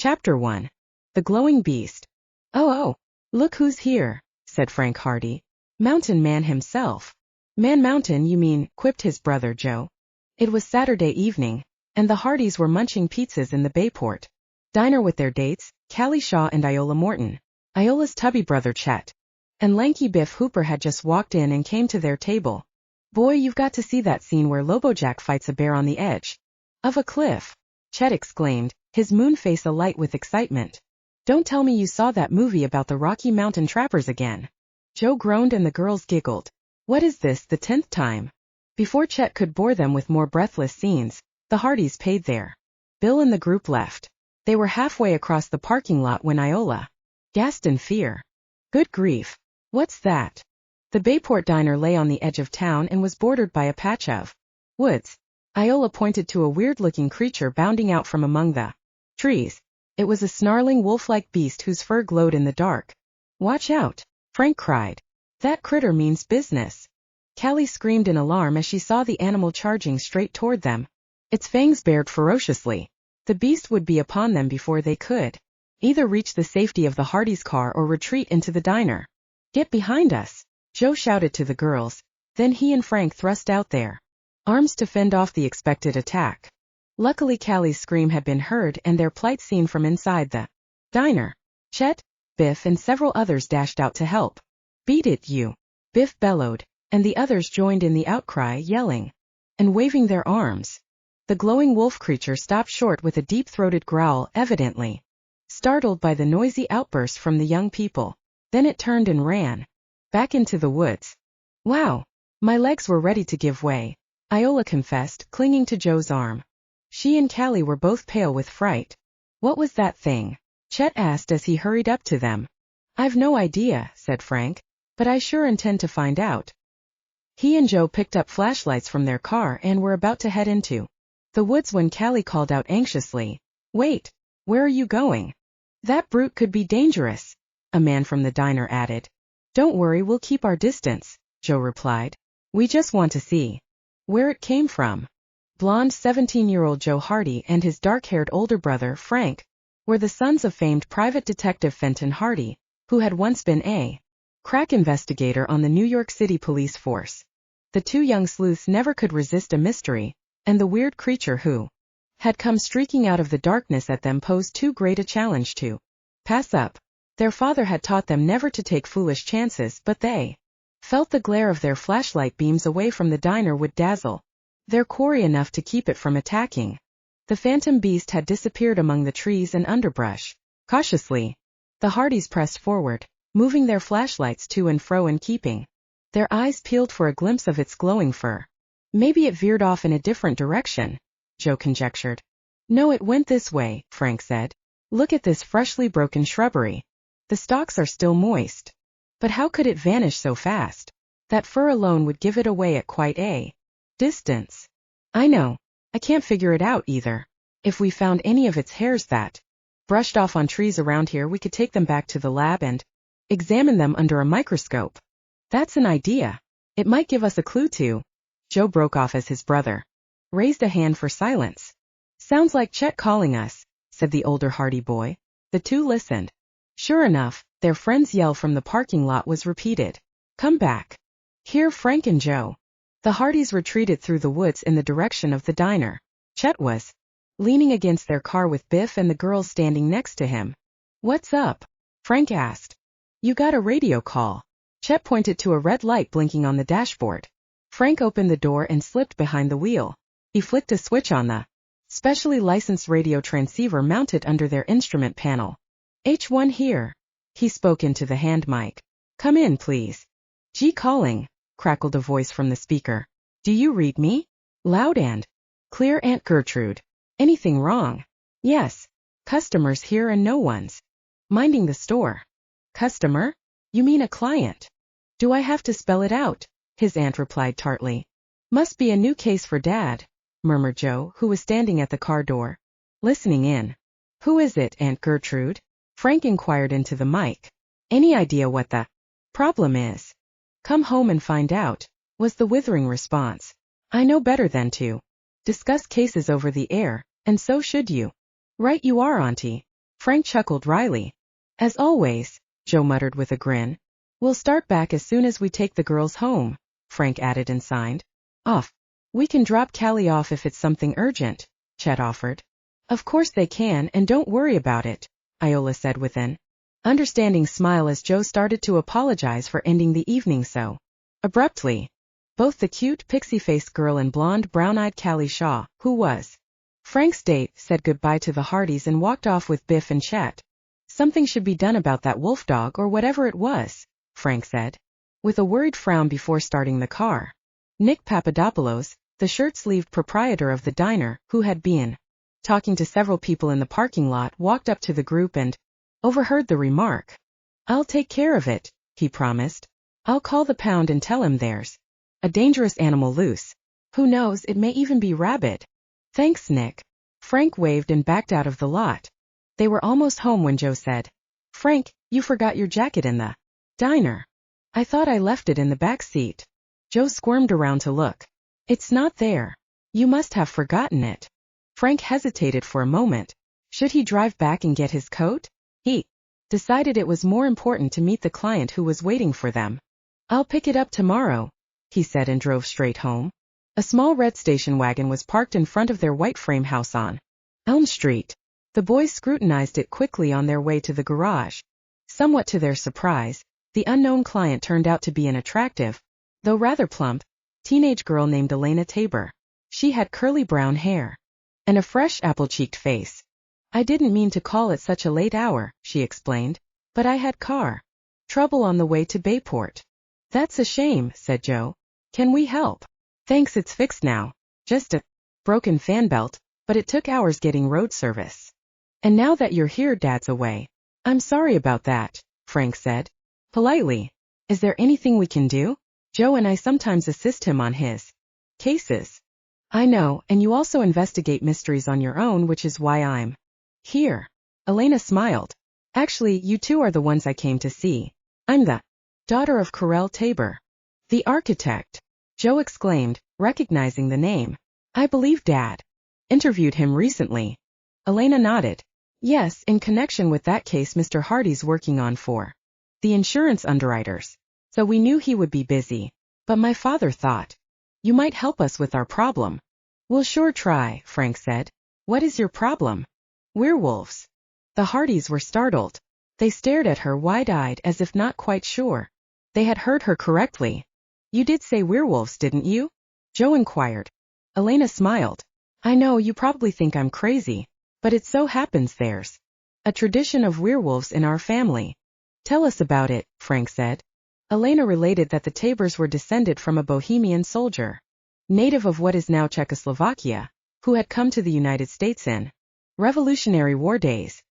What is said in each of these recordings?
Chapter 1. The Glowing Beast. Oh, look who's here, said Frank Hardy. Mountain Man himself. Man Mountain, you mean, quipped his brother Joe. It was Saturday evening, and the Hardys were munching pizzas in the Bayport diner with their dates, Callie Shaw and Iola Morton. Iola's tubby brother Chet. And lanky Biff Hooper had just walked in and came to their table. Boy, you've got to see that scene where Lobojack fights a bear on the edge of a cliff, Chet exclaimed, his moon face alight with excitement. Don't tell me you saw that movie about the Rocky Mountain trappers again. Joe groaned and the girls giggled. What is this, the 10th time? Before Chet could bore them with more breathless scenes, the Hardys paid their bill and the group left. They were halfway across the parking lot when Iola gasped in fear. Good grief. What's that? The Bayport diner lay on the edge of town and was bordered by a patch of woods. Iola pointed to a weird-looking creature bounding out from among the trees. It was a snarling wolf-like beast whose fur glowed in the dark. Watch out, Frank cried. That critter means business. Callie screamed in alarm as she saw the animal charging straight toward them. Its fangs bared ferociously. The beast would be upon them before they could either reach the safety of the Hardys' car or retreat into the diner. Get behind us, Joe shouted to the girls. Then he and Frank thrust out their arms to fend off the expected attack. Luckily Callie's scream had been heard and their plight seen from inside the diner. Chet, Biff and several others dashed out to help. Beat it, you! Biff bellowed, and the others joined in the outcry, yelling and waving their arms. The glowing wolf creature stopped short with a deep-throated growl, evidently startled by the noisy outburst from the young people. Then it turned and ran back into the woods. Wow! My legs were ready to give way, Iola confessed, clinging to Joe's arm. She and Callie were both pale with fright. What was that thing? Chet asked as he hurried up to them. I've no idea, said Frank, but I sure intend to find out. He and Joe picked up flashlights from their car and were about to head into the woods when Callie called out anxiously. Wait, where are you going? That brute could be dangerous, a man from the diner added. Don't worry, we'll keep our distance, Joe replied. We just want to see where it came from. Blonde 17-year-old Joe Hardy and his dark-haired older brother, Frank, were the sons of famed private detective Fenton Hardy, who had once been a crack investigator on the New York City police force. The two young sleuths never could resist a mystery, and the weird creature who had come streaking out of the darkness at them posed too great a challenge to pass up. Their father had taught them never to take foolish chances, but they felt the glare of their flashlight beams away from the diner would dazzle their quarry enough to keep it from attacking. The phantom beast had disappeared among the trees and underbrush. Cautiously, the Hardys pressed forward, moving their flashlights to and fro and keeping their eyes peeled for a glimpse of its glowing fur. Maybe it veered off in a different direction, Joe conjectured. No, it went this way, Frank said. Look at this freshly broken shrubbery. The stalks are still moist. But how could it vanish so fast? That fur alone would give it away at quite a distance. I know. I can't figure it out either. If we found any of its hairs that brushed off on trees around here, we could take them back to the lab and examine them under a microscope. That's an idea. It might give us a clue to. Joe broke off as his brother raised a hand for silence. Sounds like Chet calling us, said the older Hardy boy. The two listened. Sure enough, their friend's yell from the parking lot was repeated. Come back. Here, Frank and Joe. The Hardys retreated through the woods in the direction of the diner. Chet was leaning against their car with Biff and the girls standing next to him. What's up? Frank asked. You got a radio call. Chet pointed to a red light blinking on the dashboard. Frank opened the door and slipped behind the wheel. He flicked a switch on the specially licensed radio transceiver mounted under their instrument panel. H1 here. He spoke into the hand mic. Come in, please. G calling, crackled a voice from the speaker. Do you read me? Loud and clear, Aunt Gertrude. Anything wrong? Yes. Customers here and no one's minding the store. Customer? You mean a client? Do I have to spell it out? His aunt replied tartly. Must be a new case for Dad, murmured Joe, who was standing at the car door, listening in. Who is it, Aunt Gertrude? Frank inquired into the mic. Any idea what the problem is? Come home and find out, was the withering response. I know better than to discuss cases over the air, and so should you. Right you are, Auntie. Frank chuckled wryly. As always, Joe muttered with a grin. We'll start back as soon as we take the girls home, Frank added and signed. Off. We can drop Callie off if it's something urgent, Chet offered. Of course they can, and don't worry about it, Iola said with an understanding smile as Joe started to apologize for ending the evening so abruptly. Both the cute, pixie-faced girl and blonde, brown-eyed Callie Shaw, who was Frank's date, said goodbye to the Hardys and walked off with Biff and Chet. Something should be done about that wolf dog or whatever it was, Frank said, with a worried frown before starting the car. Nick Papadopoulos, the shirt-sleeved proprietor of the diner, who had been talking to several people in the parking lot, walked up to the group and overheard the remark. I'll take care of it, he promised. I'll call the pound and tell him there's a dangerous animal loose. Who knows, it may even be rabid. Thanks, Nick. Frank waved and backed out of the lot. They were almost home when Joe said, Frank, you forgot your jacket in the diner. I thought I left it in the back seat. Joe squirmed around to look. It's not there. You must have forgotten it. Frank hesitated for a moment. Should he drive back and get his coat? He decided it was more important to meet the client who was waiting for them. I'll pick it up tomorrow, he said and drove straight home. A small red station wagon was parked in front of their white frame house on Elm Street. The boys scrutinized it quickly on their way to the garage. Somewhat to their surprise, the unknown client turned out to be an attractive, though rather plump, teenage girl named Elena Tabor. She had curly brown hair and a fresh apple-cheeked face. I didn't mean to call at such a late hour, she explained, but I had car trouble on the way to Bayport. That's a shame, said Joe. Can we help? Thanks, it's fixed now. Just a broken fan belt, but it took hours getting road service. And now that you're here, Dad's away. I'm sorry about that, Frank said politely. Is there anything we can do? Joe and I sometimes assist him on his cases. I know, and you also investigate mysteries on your own, which is why I'm here. Elena smiled. Actually, you two are the ones I came to see. I'm the daughter of Corel Tabor, the architect, Joe exclaimed, recognizing the name. I believe Dad interviewed him recently. Elena nodded. Yes, in connection with that case Mr. Hardy's working on for the insurance underwriters. So we knew he would be busy. But my father thought, you might help us with our problem. We'll sure try, Frank said. What is your problem? Werewolves. The Hardys were startled. They stared at her wide-eyed as if not quite sure they had heard her correctly. You did say werewolves, didn't you? Joe inquired. Elena smiled. I know you probably think I'm crazy, but it so happens there's a tradition of werewolves in our family. Tell us about it, Frank said. Elena related that the Tabors were descended from a Bohemian soldier, native of what is now Czechoslovakia, who had come to the United States in Revolutionary War days.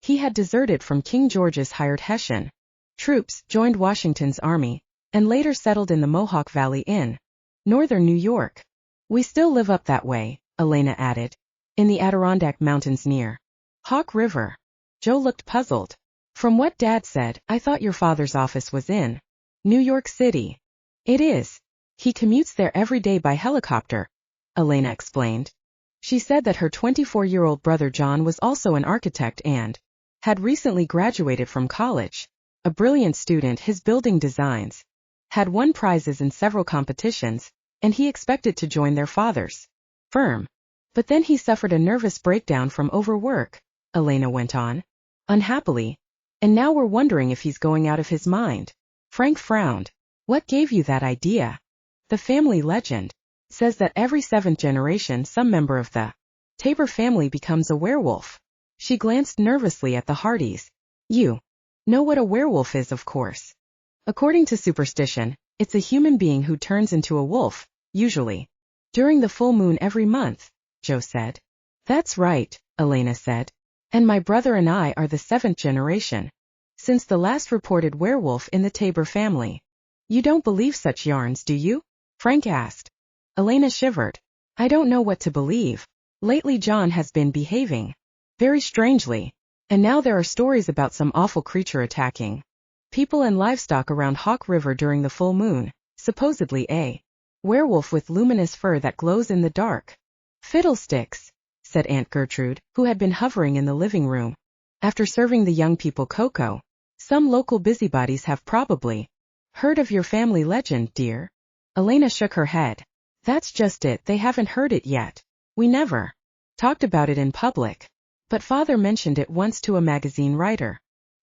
He had deserted from King George's hired Hessian troops, joined Washington's army, and later settled in the Mohawk Valley in northern New York. We still live up that way, Elena added, in the Adirondack Mountains near Hawk River. Joe looked puzzled. From what Dad said, I thought your father's office was in New York City. It is. He commutes there every day by helicopter, Elena explained. She said that her 24-year-old brother John was also an architect and had recently graduated from college. A brilliant student, his building designs had won prizes in several competitions, and he expected to join their father's firm. But then he suffered a nervous breakdown from overwork, Elena went on, unhappily. And now we're wondering if he's going out of his mind. Frank frowned. What gave you that idea? The family legend says that every 7th generation some member of the Tabor family becomes a werewolf. She glanced nervously at the Hardys. You know what a werewolf is, of course. According to superstition, it's a human being who turns into a wolf, usually during the full moon every month, Joe said. That's right, Elena said. And my brother and I are the 7th generation since the last reported werewolf in the Tabor family. You don't believe such yarns, do you? Frank asked. Elena shivered. I don't know what to believe. Lately John has been behaving very strangely, and now there are stories about some awful creature attacking people and livestock around Hawk River during the full moon, supposedly a werewolf with luminous fur that glows in the dark. Fiddlesticks, said Aunt Gertrude, who had been hovering in the living room. After serving the young people cocoa, some local busybodies have probably heard of your family legend, dear. Elena shook her head. That's just it, they haven't heard it yet. We never talked about it in public. But father mentioned it once to a magazine writer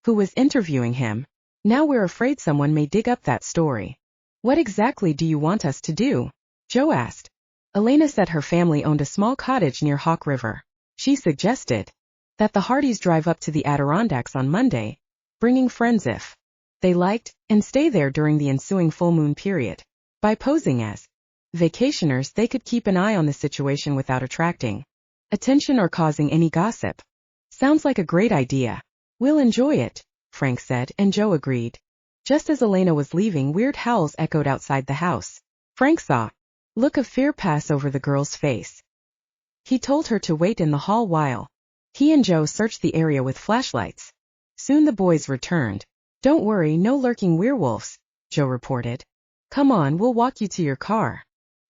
who was interviewing him. Now we're afraid someone may dig up that story. What exactly do you want us to do? Joe asked. Elena said her family owned a small cottage near Hawk River. She suggested that the Hardys drive up to the Adirondacks on Monday, bringing friends if they liked, and stay there during the ensuing full moon period. By posing as vacationers, they could keep an eye on the situation without attracting attention or causing any gossip. Sounds like a great idea. We'll enjoy it, Frank said, and Joe agreed. Just as Elena was leaving, weird howls echoed outside the house. Frank saw a look of fear pass over the girl's face. He told her to wait in the hall while he and Joe searched the area with flashlights. Soon the boys returned. Don't worry, no lurking werewolves, Joe reported. Come on, we'll walk you to your car.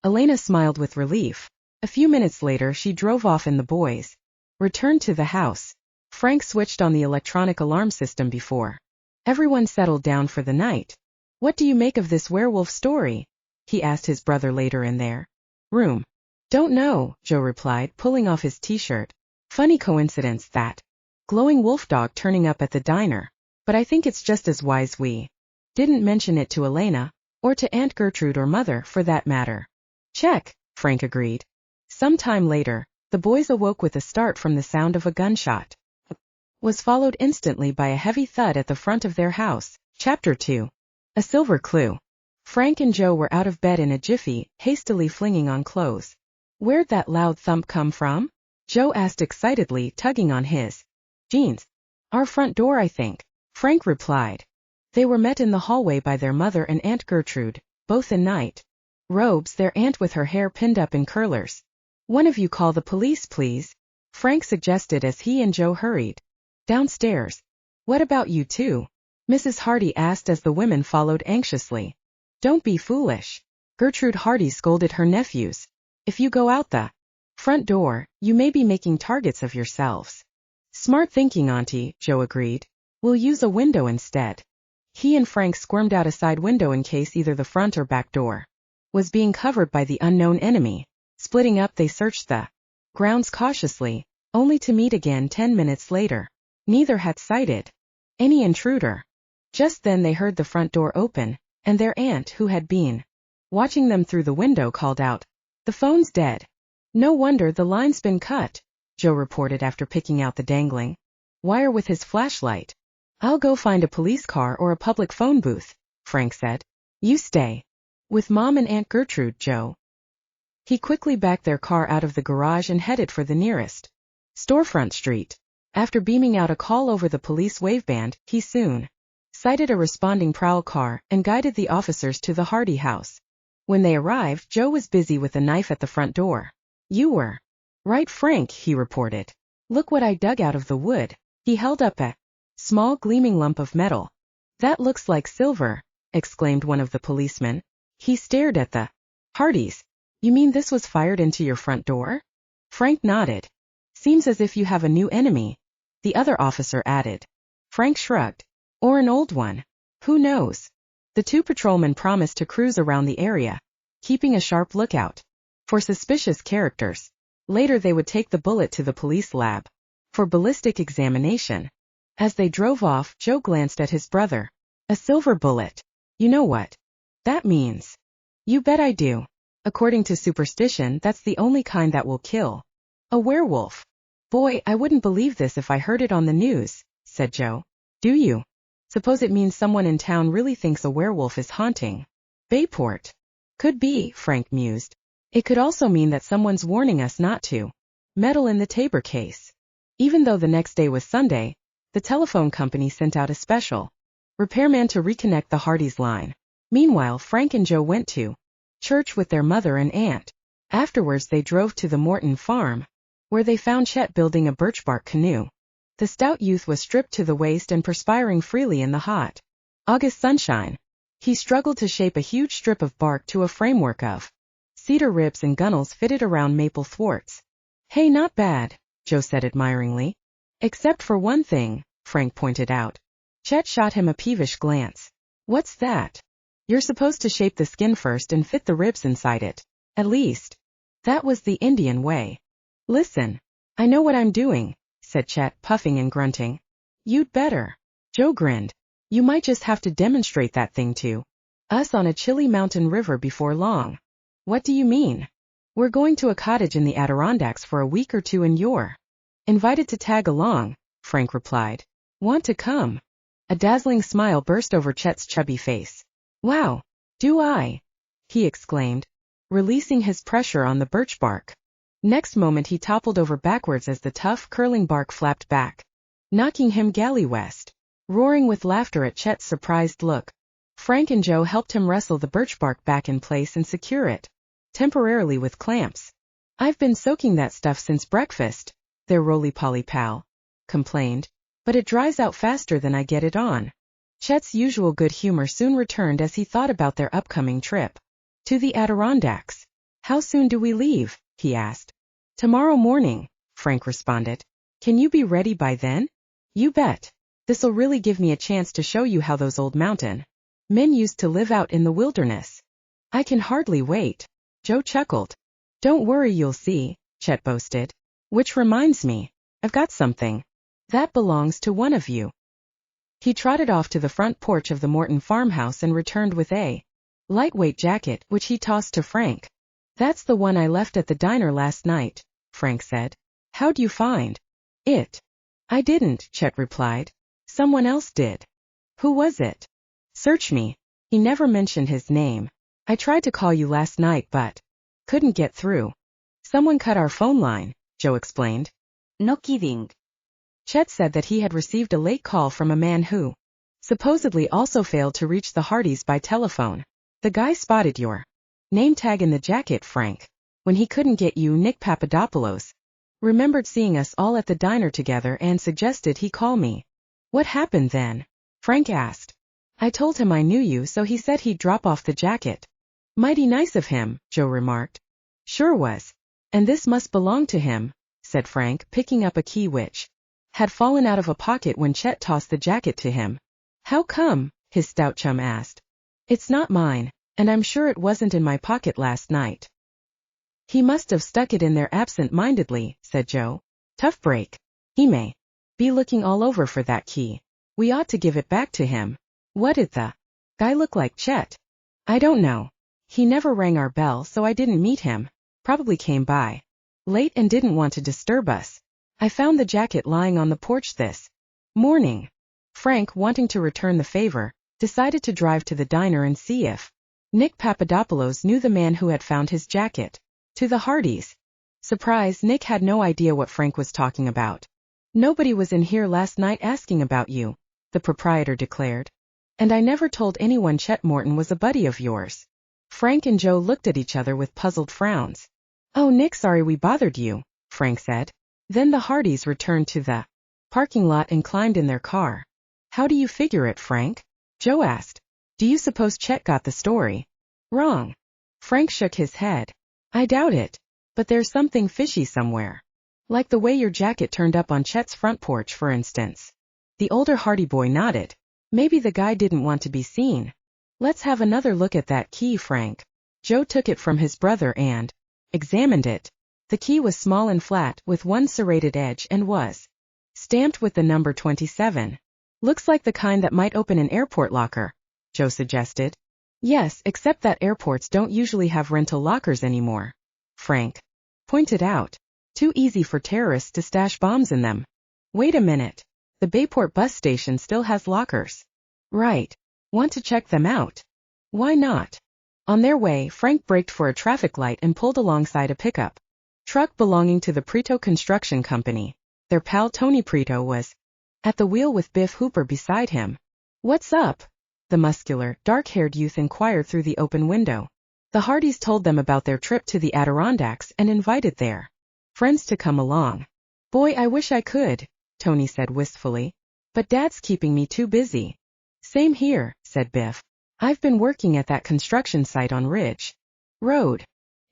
Elena smiled with relief. A few minutes later she drove off and the boys returned to the house. Frank switched on the electronic alarm system before everyone settled down for the night. What do you make of this werewolf story? He asked his brother later in their room. Don't know, Joe replied, pulling off his t-shirt. Funny coincidence that glowing wolf dog turning up at the diner. But I think it's just as wise we didn't mention it to Elena, or to Aunt Gertrude or Mother for that matter. Check, Frank agreed. Sometime later, the boys awoke with a start from the sound of a gunshot. Was followed instantly by a heavy thud at the front of their house. Chapter 2. A silver clue. Frank and Joe were out of bed in a jiffy, hastily flinging on clothes. Where'd that loud thump come from? Joe asked excitedly, tugging on his jeans. Our front door, I think, Frank replied. They were met in the hallway by their mother and Aunt Gertrude, both in night robes, their aunt with her hair pinned up in curlers. One of you call the police, please, Frank suggested as he and Joe hurried downstairs. What about you two? Mrs. Hardy asked as the women followed anxiously. Don't be foolish, Gertrude Hardy scolded her nephews. If you go out the front door, you may be making targets of yourselves. Smart thinking, Auntie, Joe agreed. We'll use a window instead. He and Frank squirmed out a side window in case either the front or back door was being covered by the unknown enemy. Splitting up, they searched the grounds cautiously, only to meet again 10 minutes later. Neither had sighted any intruder. Just then they heard the front door open, and their aunt, who had been watching them through the window, called out, "The phone's dead." No wonder the line's been cut, Joe reported after picking out the dangling wire with his flashlight. I'll go find a police car or a public phone booth, Frank said. You stay with Mom and Aunt Gertrude, Joe. He quickly backed their car out of the garage and headed for the nearest storefront street. After beaming out a call over the police waveband, he soon sighted a responding prowl car and guided the officers to the Hardy house. When they arrived, Joe was busy with a knife at the front door. You were right, Frank, he reported. Look what I dug out of the wood. He held up a small gleaming lump of metal. That looks like silver, exclaimed one of the policemen. He stared at the Hardys. You mean this was fired into your front door? Frank nodded. Seems as if you have a new enemy, the other officer added. Frank shrugged. Or an old one. Who knows? The two patrolmen promised to cruise around the area, keeping a sharp lookout for suspicious characters. Later they would take the bullet to the police lab for ballistic examination. As they drove off, Joe glanced at his brother. A silver bullet. You know what that means? You bet I do. According to superstition, that's the only kind that will kill a werewolf. Boy, I wouldn't believe this if I heard it on the news, said Joe. Do you? Suppose it means someone in town really thinks a werewolf is haunting Bayport. Could be, Frank mused. It could also mean that someone's warning us not to meddle in the Tabor case. Even though the next day was Sunday, the telephone company sent out a special repairman to reconnect the Hardys line. Meanwhile, Frank and Joe went to church with their mother and aunt. Afterwards they drove to the Morton farm, where they found Chet building a birch bark canoe. The stout youth was stripped to the waist and perspiring freely in the hot August sunshine. He struggled to shape a huge strip of bark to a framework of cedar ribs and gunnels fitted around maple thwarts. Hey, not bad, Joe said admiringly. Except for one thing, Frank pointed out. Chet shot him a peevish glance. What's that? You're supposed to shape the skin first and fit the ribs inside it. At least. That was the Indian way. Listen. I know what I'm doing, said Chet, puffing and grunting. You'd better. Joe grinned. You might just have to demonstrate that thing to us on a chilly mountain river before long. What do you mean? We're going to a cottage in the Adirondacks for a week or two and you're invited to tag along, Frank replied. Want to come? A dazzling smile burst over Chet's chubby face. Wow, do I? He exclaimed, releasing his pressure on the birch bark. Next moment he toppled over backwards as the tough, curling bark flapped back, knocking him galley-west, roaring with laughter at Chet's surprised look. Frank and Joe helped him wrestle the birch bark back in place and secure it, temporarily with clamps. I've been soaking that stuff since breakfast, their roly-poly pal complained, but it dries out faster than I get it on. Chet's usual good humor soon returned as he thought about their upcoming trip to the Adirondacks. How soon do we leave? He asked. Tomorrow morning, Frank responded. Can you be ready by then? You bet. This'll really give me a chance to show you how those old mountain men used to live out in the wilderness. I can hardly wait. Joe chuckled. Don't worry, you'll see, Chet boasted. Which reminds me, I've got something that belongs to one of you. He trotted off to the front porch of the Morton farmhouse and returned with a lightweight jacket, which he tossed to Frank. That's the one I left at the diner last night, Frank said. How'd you find it? I didn't, Chet replied. Someone else did. Who was it? Search me. He never mentioned his name. I tried to call you last night but couldn't get through. Someone cut our phone line, Joe explained. No kidding. Chet said that he had received a late call from a man who supposedly also failed to reach the Hardys by telephone. The guy spotted your name tag in the jacket, Frank. When he couldn't get you, Nick Papadopoulos remembered seeing us all at the diner together and suggested he call me. What happened then? Frank asked. I told him I knew you, so he said he'd drop off the jacket. Mighty nice of him, Joe remarked. Sure was. And this must belong to him, said Frank, picking up a key which had fallen out of a pocket when Chet tossed the jacket to him. How come? His stout chum asked. It's not mine, and I'm sure it wasn't in my pocket last night. He must have stuck it in there absent-mindedly, said Joe. Tough break. He may be looking all over for that key. We ought to give it back to him. What did the guy look like, Chet? I don't know. He never rang our bell, so I didn't meet him. Probably came by late and didn't want to disturb us. I found the jacket lying on the porch this morning. Frank, wanting to return the favor, decided to drive to the diner and see if Nick Papadopoulos knew the man who had found his jacket. To the Hardys. Surprise, Nick had no idea what Frank was talking about. Nobody was in here last night asking about you, the proprietor declared. And I never told anyone Chet Morton was a buddy of yours. Frank and Joe looked at each other with puzzled frowns. Oh, Nick, sorry we bothered you, Frank said. Then the Hardys returned to the parking lot and climbed in their car. How do you figure it, Frank? Joe asked. Do you suppose Chet got the story wrong? Frank shook his head. I doubt it. But there's something fishy somewhere. Like the way your jacket turned up on Chet's front porch, for instance. The older Hardy boy nodded. Maybe the guy didn't want to be seen. Let's have another look at that key, Frank. Joe took it from his brother and examined it. The key was small and flat, with one serrated edge, and was stamped with the number 27. Looks like the kind that might open an airport locker, Joe suggested. Yes, except that airports don't usually have rental lockers anymore, Frank pointed out. Too easy for terrorists to stash bombs in them. Wait a minute. The Bayport bus station still has lockers. Right. Want to check them out? Why not? On their way, Frank braked for a traffic light and pulled alongside a pickup truck belonging to the Preto Construction Company. Their pal Tony Preto was at the wheel with Biff Hooper beside him. What's up? The muscular, dark-haired youth inquired through the open window. The Hardys told them about their trip to the Adirondacks and invited their friends to come along. Boy, I wish I could, Tony said wistfully. But Dad's keeping me too busy. Same here, said Biff. I've been working at that construction site on Ridge Road.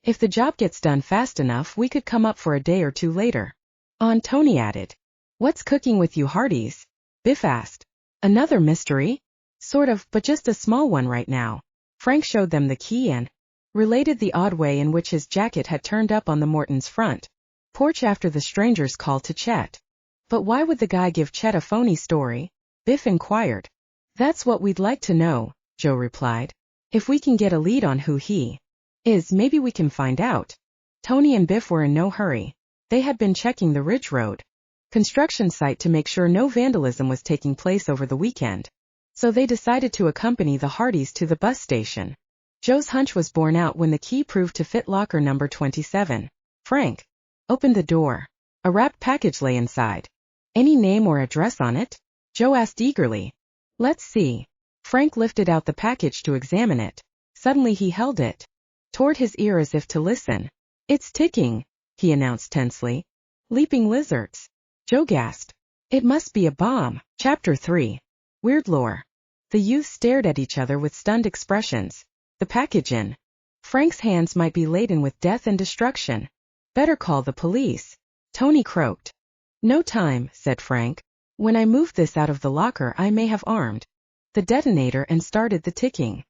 If the job gets done fast enough, we could come up for a day or two later on, Tony added. What's cooking with you Hardys? Biff asked. Another mystery? Sort of, but just a small one right now. Frank showed them the key and related the odd way in which his jacket had turned up on the Morton's front porch after the stranger's call to Chet. But why would the guy give Chet a phony story? Biff inquired. That's what we'd like to know, Joe replied. If we can get a lead on who he is, maybe we can find out. Tony and Biff were in no hurry. They had been checking the Ridge Road construction site to make sure no vandalism was taking place over the weekend. So they decided to accompany the Hardys to the bus station. Joe's hunch was borne out when the key proved to fit locker number 27. Frank opened the door. A wrapped package lay inside. Any name or address on it? Joe asked eagerly. Let's see. Frank lifted out the package to examine it. Suddenly he held it toward his ear as if to listen. It's ticking, he announced tensely. Leaping lizards. Joe gasped. It must be a bomb. Chapter 3. Weird lore. The youth stared at each other with stunned expressions. The package in Frank's hands might be laden with death and destruction. Better call the police. Tony croaked. No time, said Frank. When I moved this out of the locker I may have armed the detonator and started the ticking.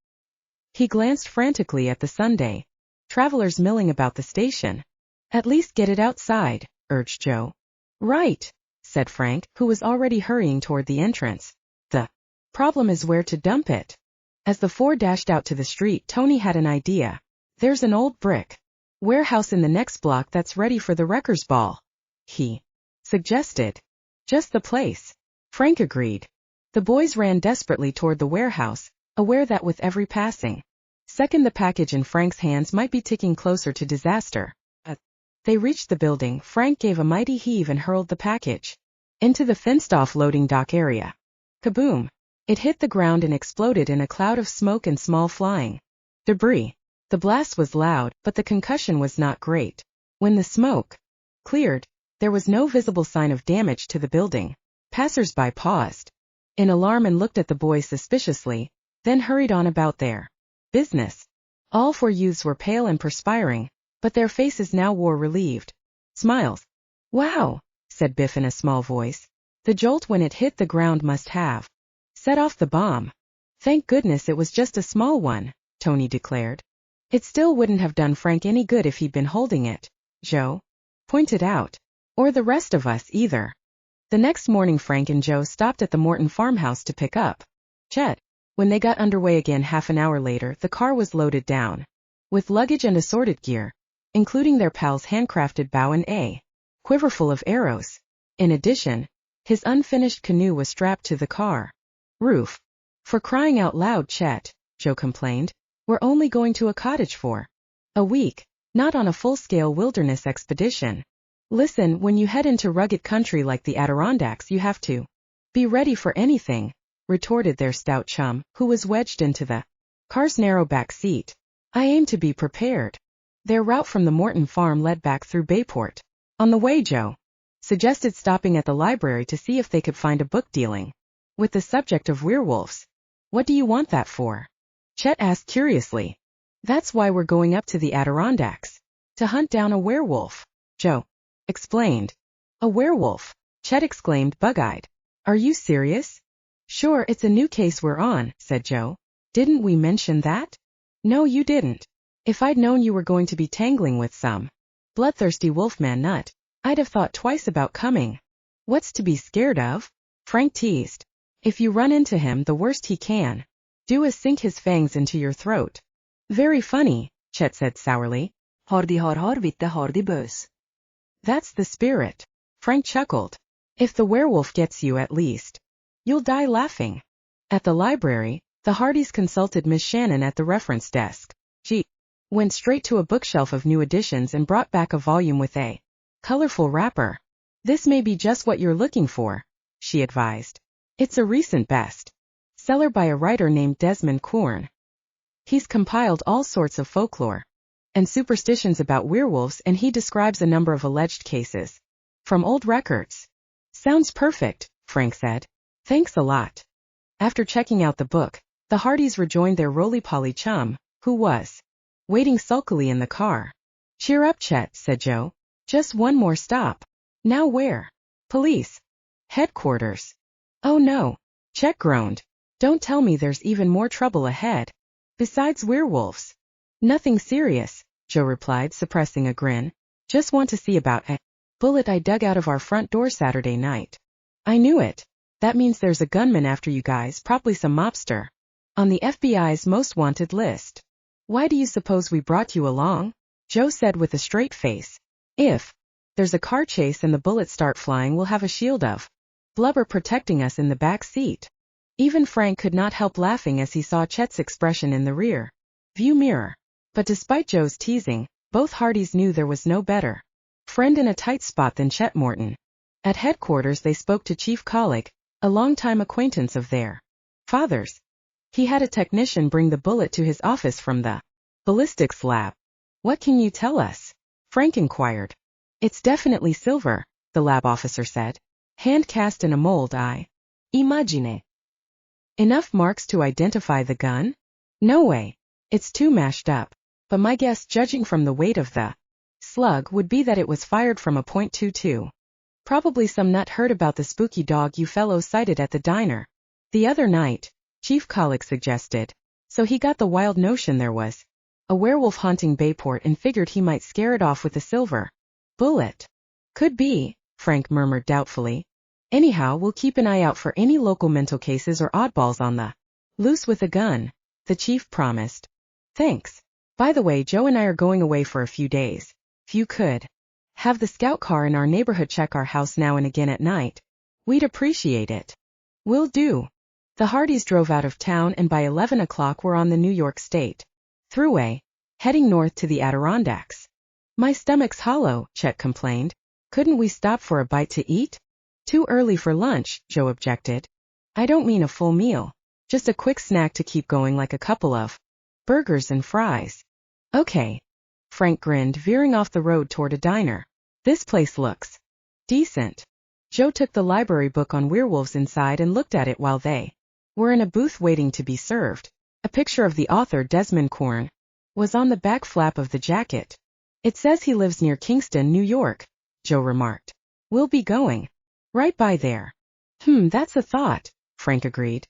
He glanced frantically at the Sunday travelers milling about the station. At least get it outside, urged Joe. Right, said Frank, who was already hurrying toward the entrance. The problem is where to dump it. As the four dashed out to the street, Tony had an idea. There's an old brick warehouse in the next block that's ready for the wreckers' ball, he suggested. Just the place. Frank agreed. The boys ran desperately toward the warehouse, aware that with every passing second the package in Frank's hands might be ticking closer to disaster. They reached the building. Frank gave a mighty heave and hurled the package into the fenced-off loading dock area. Kaboom! It hit the ground and exploded in a cloud of smoke and small flying debris. The blast was loud, but the concussion was not great. When the smoke cleared, there was no visible sign of damage to the building. Passers-by paused in alarm and looked at the boys suspiciously, then hurried on about their business. All four youths were pale and perspiring, but their faces now wore relieved smiles. Wow, said Biff in a small voice. The jolt when it hit the ground must have set off the bomb. Thank goodness it was just a small one, Tony declared. It still wouldn't have done Frank any good if he'd been holding it, Joe pointed out. Or the rest of us either. The next morning Frank and Joe stopped at the Morton farmhouse to pick up Chet. When they got underway again half an hour later, the car was loaded down with luggage and assorted gear, including their pal's handcrafted bow and a quiver full of arrows. In addition, his unfinished canoe was strapped to the car roof. For crying out loud, Chet, Joe complained, we're only going to a cottage for a week, not on a full-scale wilderness expedition. Listen, when you head into rugged country like the Adirondacks you have to be ready for anything, retorted their stout chum, who was wedged into the car's narrow back seat. I aim to be prepared. Their route from the Morton farm led back through Bayport. On the way, Joe suggested stopping at the library to see if they could find a book dealing with the subject of werewolves. What do you want that for? Chet asked curiously. That's why we're going up to the Adirondacks. To hunt down a werewolf, Joe explained. A werewolf? Chet exclaimed, bug-eyed. Are you serious? Sure, it's a new case we're on, said Joe. Didn't we mention that? No, you didn't. If I'd known you were going to be tangling with some bloodthirsty wolfman nut, I'd have thought twice about coming. What's to be scared of? Frank teased. If you run into him, the worst he can do is sink his fangs into your throat. Very funny, Chet said sourly. Hardy har vitte hardy bös. That's the spirit. Frank chuckled. If the werewolf gets you, at least you'll die laughing. At the library, the Hardys consulted Miss Shannon at the reference desk. She went straight to a bookshelf of new editions and brought back a volume with a colorful wrapper. This may be just what you're looking for, she advised. It's a recent best seller by a writer named Desmond Quorn. He's compiled all sorts of folklore and superstitions about werewolves, and he describes a number of alleged cases from old records. Sounds perfect, Frank said. Thanks a lot. After checking out the book, the Hardys rejoined their roly-poly chum, who was waiting sulkily in the car. Cheer up, Chet, said Joe. Just one more stop. Now where? Police. Headquarters. Oh no, Chet groaned. Don't tell me there's even more trouble ahead. Besides werewolves. Nothing serious, Joe replied, suppressing a grin. Just want to see about a bullet I dug out of our front door Saturday night. I knew it. That means there's a gunman after you guys, probably some mobster. On the FBI's most wanted list. Why do you suppose we brought you along? Joe said with a straight face. If there's a car chase and the bullets start flying, we'll have a shield of blubber protecting us in the back seat. Even Frank could not help laughing as he saw Chet's expression in the rear view mirror. But despite Joe's teasing, both Hardys knew there was no better friend in a tight spot than Chet Morton. At headquarters they spoke to Chief Collick, a longtime acquaintance of their father's. He had a technician bring the bullet to his office from the ballistics lab. What can you tell us? Frank inquired. It's definitely silver, the lab officer said. Hand cast in a mold, I imagine. Enough marks to identify the gun? No way. It's too mashed up. But my guess, judging from the weight of the slug, would be that it was fired from a .22. Probably some nut heard about the spooky dog you fellows sighted at the diner the other night, Chief Collick suggested. So he got the wild notion there was a werewolf haunting Bayport and figured he might scare it off with a silver bullet. Could be, Frank murmured doubtfully. Anyhow, we'll keep an eye out for any local mental cases or oddballs on the loose with a gun, the chief promised. Thanks. By the way, Joe and I are going away for a few days. If you could have the scout car in our neighborhood check our house now and again at night, we'd appreciate it. Will do. The Hardys drove out of town and by 11 o'clock were on the New York State Thruway, heading north to the Adirondacks. My stomach's hollow, Chet complained. Couldn't we stop for a bite to eat? Too early for lunch, Joe objected. I don't mean a full meal. Just a quick snack to keep going, like a couple of burgers and fries. Okay. Frank grinned, veering off the road toward a diner. This place looks decent. Joe took the library book on werewolves inside and looked at it while they were in a booth waiting to be served. A picture of the author, Desmond Quorn, was on the back flap of the jacket. It says he lives near Kingston, New York, Joe remarked. We'll be going right by there. That's a thought, Frank agreed.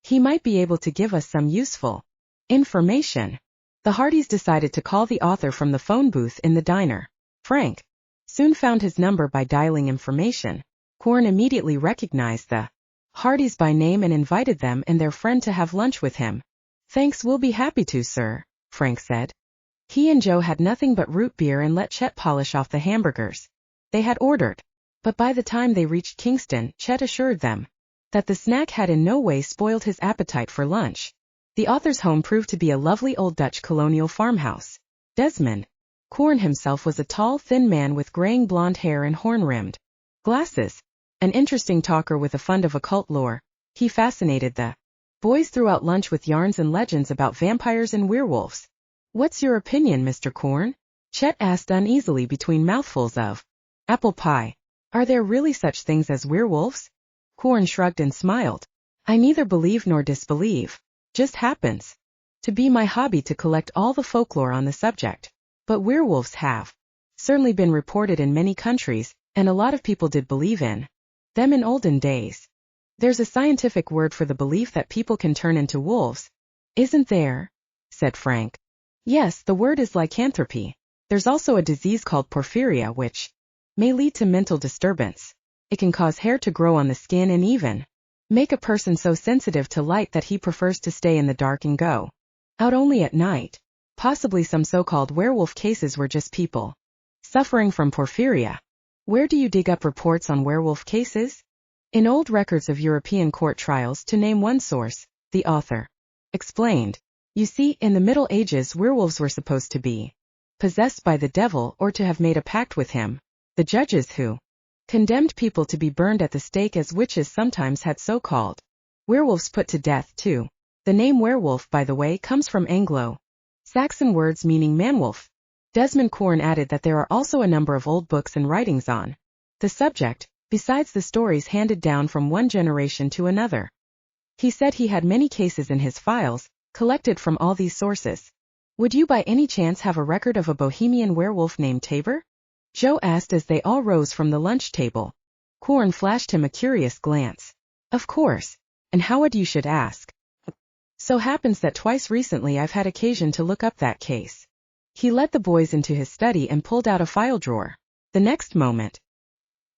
He might be able to give us some useful information. The Hardys decided to call the author from the phone booth in the diner. Frank soon found his number by dialing information. Quorn immediately recognized the Hardys by name and invited them and their friend to have lunch with him. Thanks, we'll be happy to, sir, Frank said. He and Joe had nothing but root beer and let Chet polish off the hamburgers they had ordered. But by the time they reached Kingston, Chet assured them that the snack had in no way spoiled his appetite for lunch. The author's home proved to be a lovely old Dutch colonial farmhouse. Desmond Quorn himself was a tall, thin man with graying blonde hair and horn-rimmed glasses. An interesting talker with a fund of occult lore, he fascinated the boys throughout lunch with yarns and legends about vampires and werewolves. What's your opinion, Mr. Quorn? Chet asked uneasily between mouthfuls of apple pie. Are there really such things as werewolves? Quorn shrugged and smiled. I neither believe nor disbelieve. Just happens to be my hobby to collect all the folklore on the subject. But werewolves have certainly been reported in many countries, and a lot of people did believe in them in olden days. There's a scientific word for the belief that people can turn into wolves, isn't there? Said Frank. Yes, the word is lycanthropy. There's also a disease called porphyria which may lead to mental disturbance. It can cause hair to grow on the skin and even make a person so sensitive to light that he prefers to stay in the dark and go out only at night. Possibly some so-called werewolf cases were just people suffering from porphyria. Where do you dig up reports on werewolf cases? In old records of European court trials, to name one source, the author explained. You see, in the Middle Ages, werewolves were supposed to be possessed by the devil or to have made a pact with him. The judges who condemned people to be burned at the stake as witches sometimes had so-called werewolves put to death too. The name werewolf, by the way, comes from Anglo-Saxon words meaning man-wolf. Desmond Quorn added that there are also a number of old books and writings on the subject, besides the stories handed down from one generation to another. He said he had many cases in his files, collected from all these sources. Would you by any chance have a record of a Bohemian werewolf named Tabor? Joe asked as they all rose from the lunch table. Quorn flashed him a curious glance. Of course. And how would you should ask? So happens that twice recently I've had occasion to look up that case. He led the boys into his study and pulled out a file drawer. The next moment,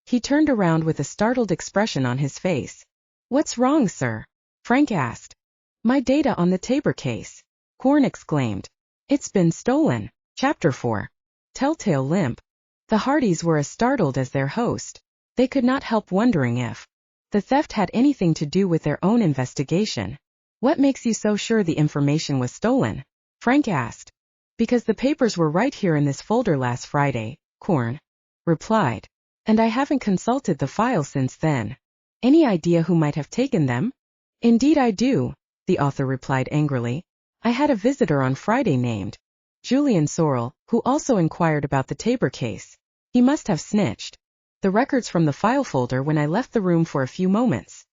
he turned around with a startled expression on his face. What's wrong, sir? Frank asked. My data on the Tabor case, Quorn exclaimed. It's been stolen. Chapter 4. Telltale Limp. The Hardys were as startled as their host. They could not help wondering if the theft had anything to do with their own investigation. What makes you so sure the information was stolen? Frank asked. Because the papers were right here in this folder last Friday, Quorn replied. And I haven't consulted the file since then. Any idea who might have taken them? Indeed I do, the author replied angrily. I had a visitor on Friday named Julian Sorrell, who also inquired about the Tabor case. He must have snitched the records from the file folder when I left the room for a few moments.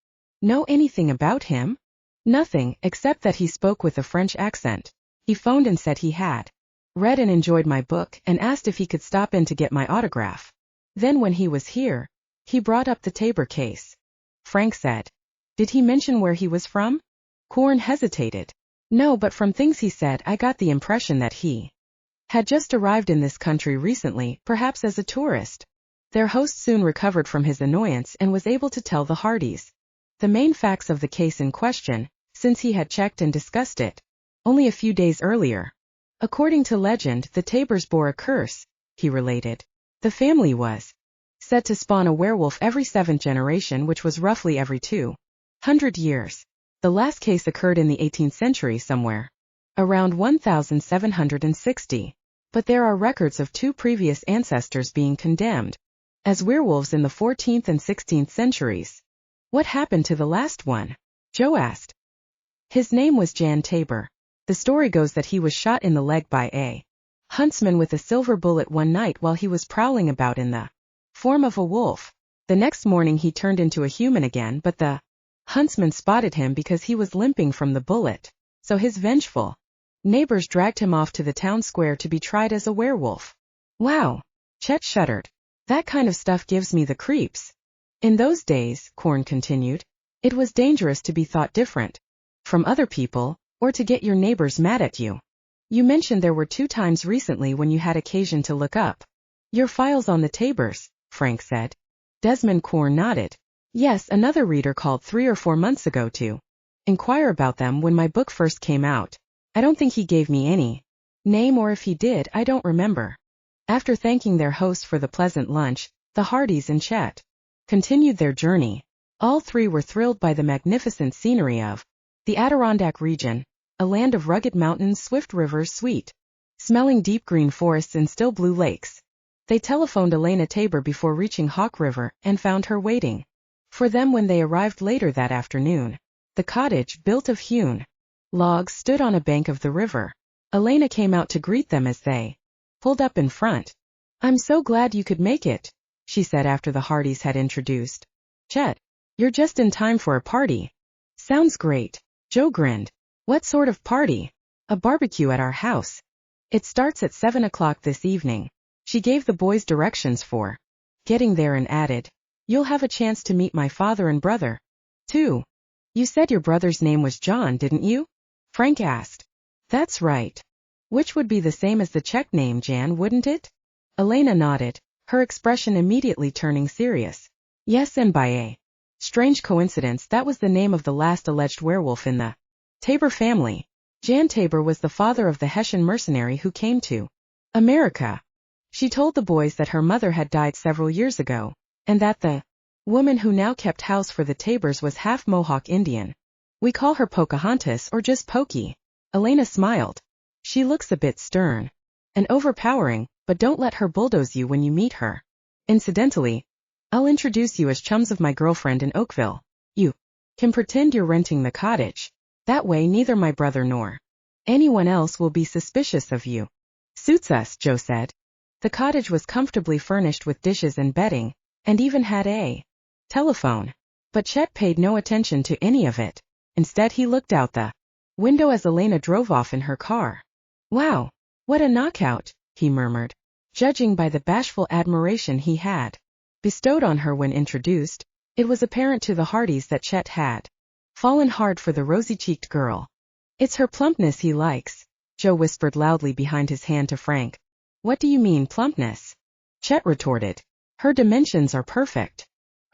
Know anything about him? Nothing, except that he spoke with a French accent. He phoned and said he had read and enjoyed my book and asked if he could stop in to get my autograph. Then when he was here, he brought up the Tabor case. Frank said. Did he mention where he was from? Quorn hesitated. No, but from things he said I got the impression that he had just arrived in this country recently, perhaps as a tourist. Their host soon recovered from his annoyance and was able to tell the Hardys the main facts of the case in question, since he had checked and discussed it only a few days earlier. According to legend, the Tabors bore a curse, he related. The family was said to spawn a werewolf every 7th generation, which was roughly every 200 years. The last case occurred in the 18th century somewhere around 1760, but there are records of 2 previous ancestors being condemned as werewolves in the 14th and 16th centuries. What happened to the last one? Joe asked. His name was Jan Tabor. The story goes that he was shot in the leg by a huntsman with a silver bullet one night while he was prowling about in the form of a wolf. The next morning he turned into a human again, but the huntsman spotted him because he was limping from the bullet. So his vengeful neighbors dragged him off to the town square to be tried as a werewolf. Wow! Chet shuddered. That kind of stuff gives me the creeps. In those days, Quorn continued, it was dangerous to be thought different from other people, or to get your neighbors mad at you. You mentioned there were 2 times recently when you had occasion to look up your files on the Tabors, Frank said. Desmond Quorn nodded. Yes, another reader called 3 or 4 months ago to inquire about them when my book first came out. I don't think he gave me any name, or if he did, I don't remember. After thanking their host for the pleasant lunch, the Hardys and Chet continued their journey. All 3 were thrilled by the magnificent scenery of the Adirondack region, a land of rugged mountains, swift rivers, sweet smelling deep green forests and still blue lakes. They telephoned Elena Tabor before reaching Hawk River and found her waiting for them when they arrived later that afternoon. The cottage, built of hewn logs, stood on a bank of the river. Elena came out to greet them as they pulled up in front. I'm so glad you could make it, she said after the Hardys had introduced. Chet, you're just in time for a party. Sounds great. Joe grinned. What sort of party? A barbecue at our house. It starts at 7 o'clock this evening. She gave the boys directions for getting there and added, you'll have a chance to meet my father and brother, too. You said your brother's name was John, didn't you? Frank asked. That's right. Which would be the same as the Czech name Jan, wouldn't it? Elena nodded, her expression immediately turning serious. Yes, and by a strange coincidence, that was the name of the last alleged werewolf in the Tabor family. Jan Tabor was the father of the Hessian mercenary who came to America. She told the boys that her mother had died several years ago, and that the woman who now kept house for the Tabors was half Mohawk Indian. We call her Pocahontas, or just Pokey. Elena smiled. She looks a bit stern and overpowering, but don't let her bulldoze you when you meet her. Incidentally, I'll introduce you as chums of my girlfriend in Oakville. You can pretend you're renting the cottage. That way neither my brother nor anyone else will be suspicious of you. Suits us, Joe said. The cottage was comfortably furnished with dishes and bedding, and even had a telephone. But Chet paid no attention to any of it. Instead he looked out the window as Elena drove off in her car. Wow, what a knockout, he murmured, judging by the bashful admiration he had bestowed on her when introduced, it was apparent to the Hardys that Chet had fallen hard for the rosy-cheeked girl. It's her plumpness he likes, Joe whispered loudly behind his hand to Frank. What do you mean, plumpness? Chet retorted. Her dimensions are perfect.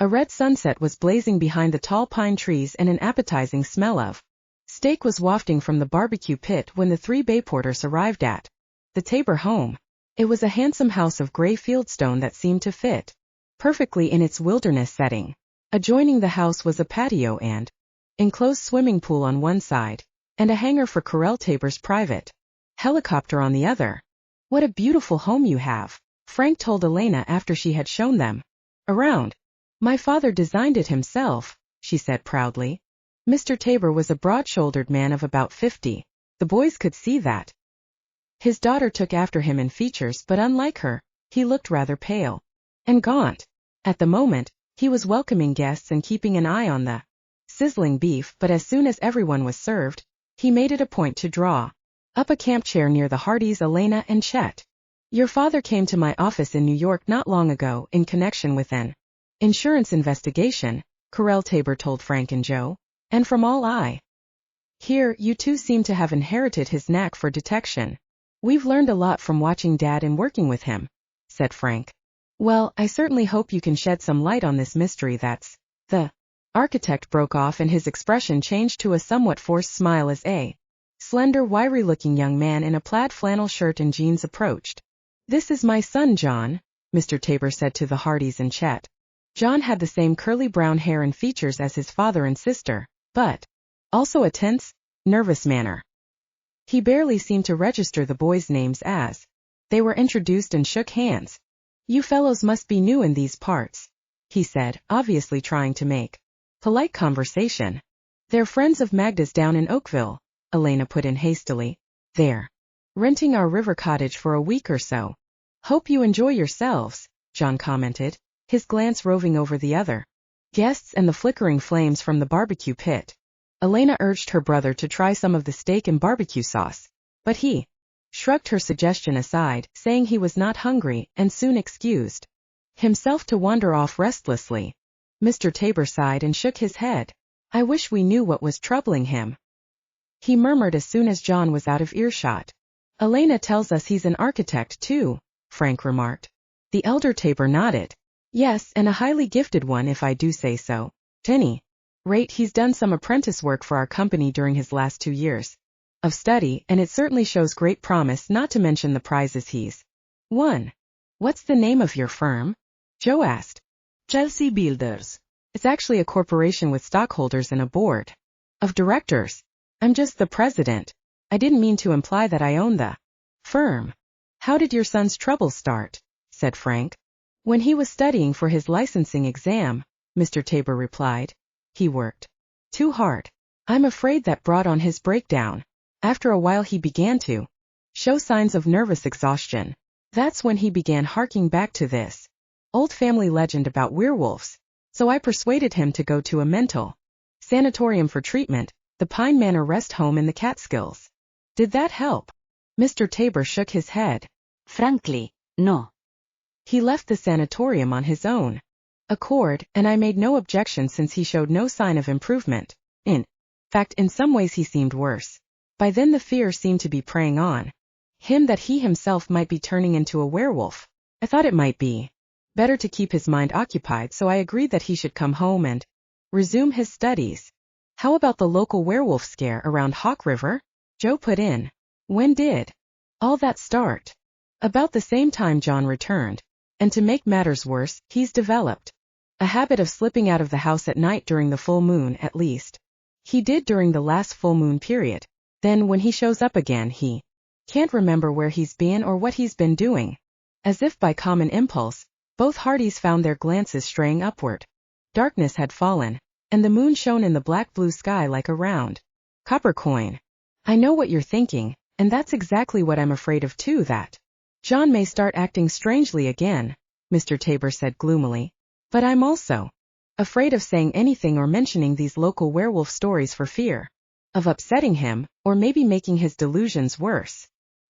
A red sunset was blazing behind the tall pine trees and an appetizing smell of steak was wafting from the barbecue pit when the three Bayporters arrived at the Tabor home. It was a handsome house of gray fieldstone that seemed to fit perfectly in its wilderness setting. Adjoining the house was a patio and enclosed swimming pool on one side, and a hangar for Corel Tabor's private helicopter on the other. What a beautiful home you have, Frank told Elena after she had shown them around. My father designed it himself, she said proudly. Mr. Tabor was a broad-shouldered man of about 50. The boys could see that. His daughter took after him in features, but unlike her, he looked rather pale and gaunt. At the moment, he was welcoming guests and keeping an eye on the sizzling beef, but as soon as everyone was served, he made it a point to draw up a camp chair near the Hardys, Elena and Chet. Your father came to my office in New York not long ago in connection with an insurance investigation, Corel Tabor told Frank and Joe, and from all I hear, you two seem to have inherited his knack for detection. We've learned a lot from watching Dad and working with him, said Frank. Well, I certainly hope you can shed some light on this mystery that's the architect broke off, and his expression changed to a somewhat forced smile as a slender, wiry-looking young man in a plaid flannel shirt and jeans approached. This is my son, John, Mr. Tabor said to the Hardys and Chet. John had the same curly brown hair and features as his father and sister, but also a tense, nervous manner. He barely seemed to register the boys' names as they were introduced and shook hands. You fellows must be new in these parts, he said, obviously trying to make polite conversation. They're friends of Magda's down in Oakville, Elena put in hastily. They're renting our river cottage for a week or so. Hope you enjoy yourselves, John commented, his glance roving over the other guests and the flickering flames from the barbecue pit. Elena urged her brother to try some of the steak and barbecue sauce, but he shrugged her suggestion aside, saying he was not hungry, and soon excused himself to wander off restlessly. Mr. Tabor sighed and shook his head. I wish we knew what was troubling him, he murmured as soon as John was out of earshot. Elena tells us he's an architect too, Frank remarked. The elder Tabor nodded. Yes, and a highly gifted one if I do say so. Tenny. Rate, he's done some apprentice work for our company during his last 2 years of study, and it certainly shows great promise, not to mention the prizes he's won. What's the name of your firm? Joe asked. Chelsea Builders. It's actually a corporation with stockholders and a board of directors. I'm just the president. I didn't mean to imply that I own the firm. How did your son's troubles start? Said Frank. When he was studying for his licensing exam, Mr. Tabor replied. He worked too hard. I'm afraid that brought on his breakdown. After a while he began to show signs of nervous exhaustion. That's when he began harking back to this old family legend about werewolves. So I persuaded him to go to a mental sanatorium for treatment, the Pine Manor Rest Home in the Catskills. Did that help? Mr. Tabor shook his head. Frankly, no. He left the sanatorium on his own accord, and I made no objection since he showed no sign of improvement. In fact, in some ways he seemed worse. By then the fear seemed to be preying on him that he himself might be turning into a werewolf. I thought it might be better to keep his mind occupied, so I agreed that he should come home and resume his studies. How about the local werewolf scare around Hawk River? Joe put in. When did all that start? About the same time John returned, and to make matters worse, he's developed a habit of slipping out of the house at night during the full moon. At least he did during the last full moon period. Then when he shows up again, he can't remember where he's been or what he's been doing. As if by common impulse, both Hardys found their glances straying upward. Darkness had fallen, and the moon shone in the black-blue sky like a round copper coin. I know what you're thinking, and that's exactly what I'm afraid of too, that John may start acting strangely again, Mr. Tabor said gloomily. But I'm also afraid of saying anything or mentioning these local werewolf stories for fear of upsetting him, or maybe making his delusions worse.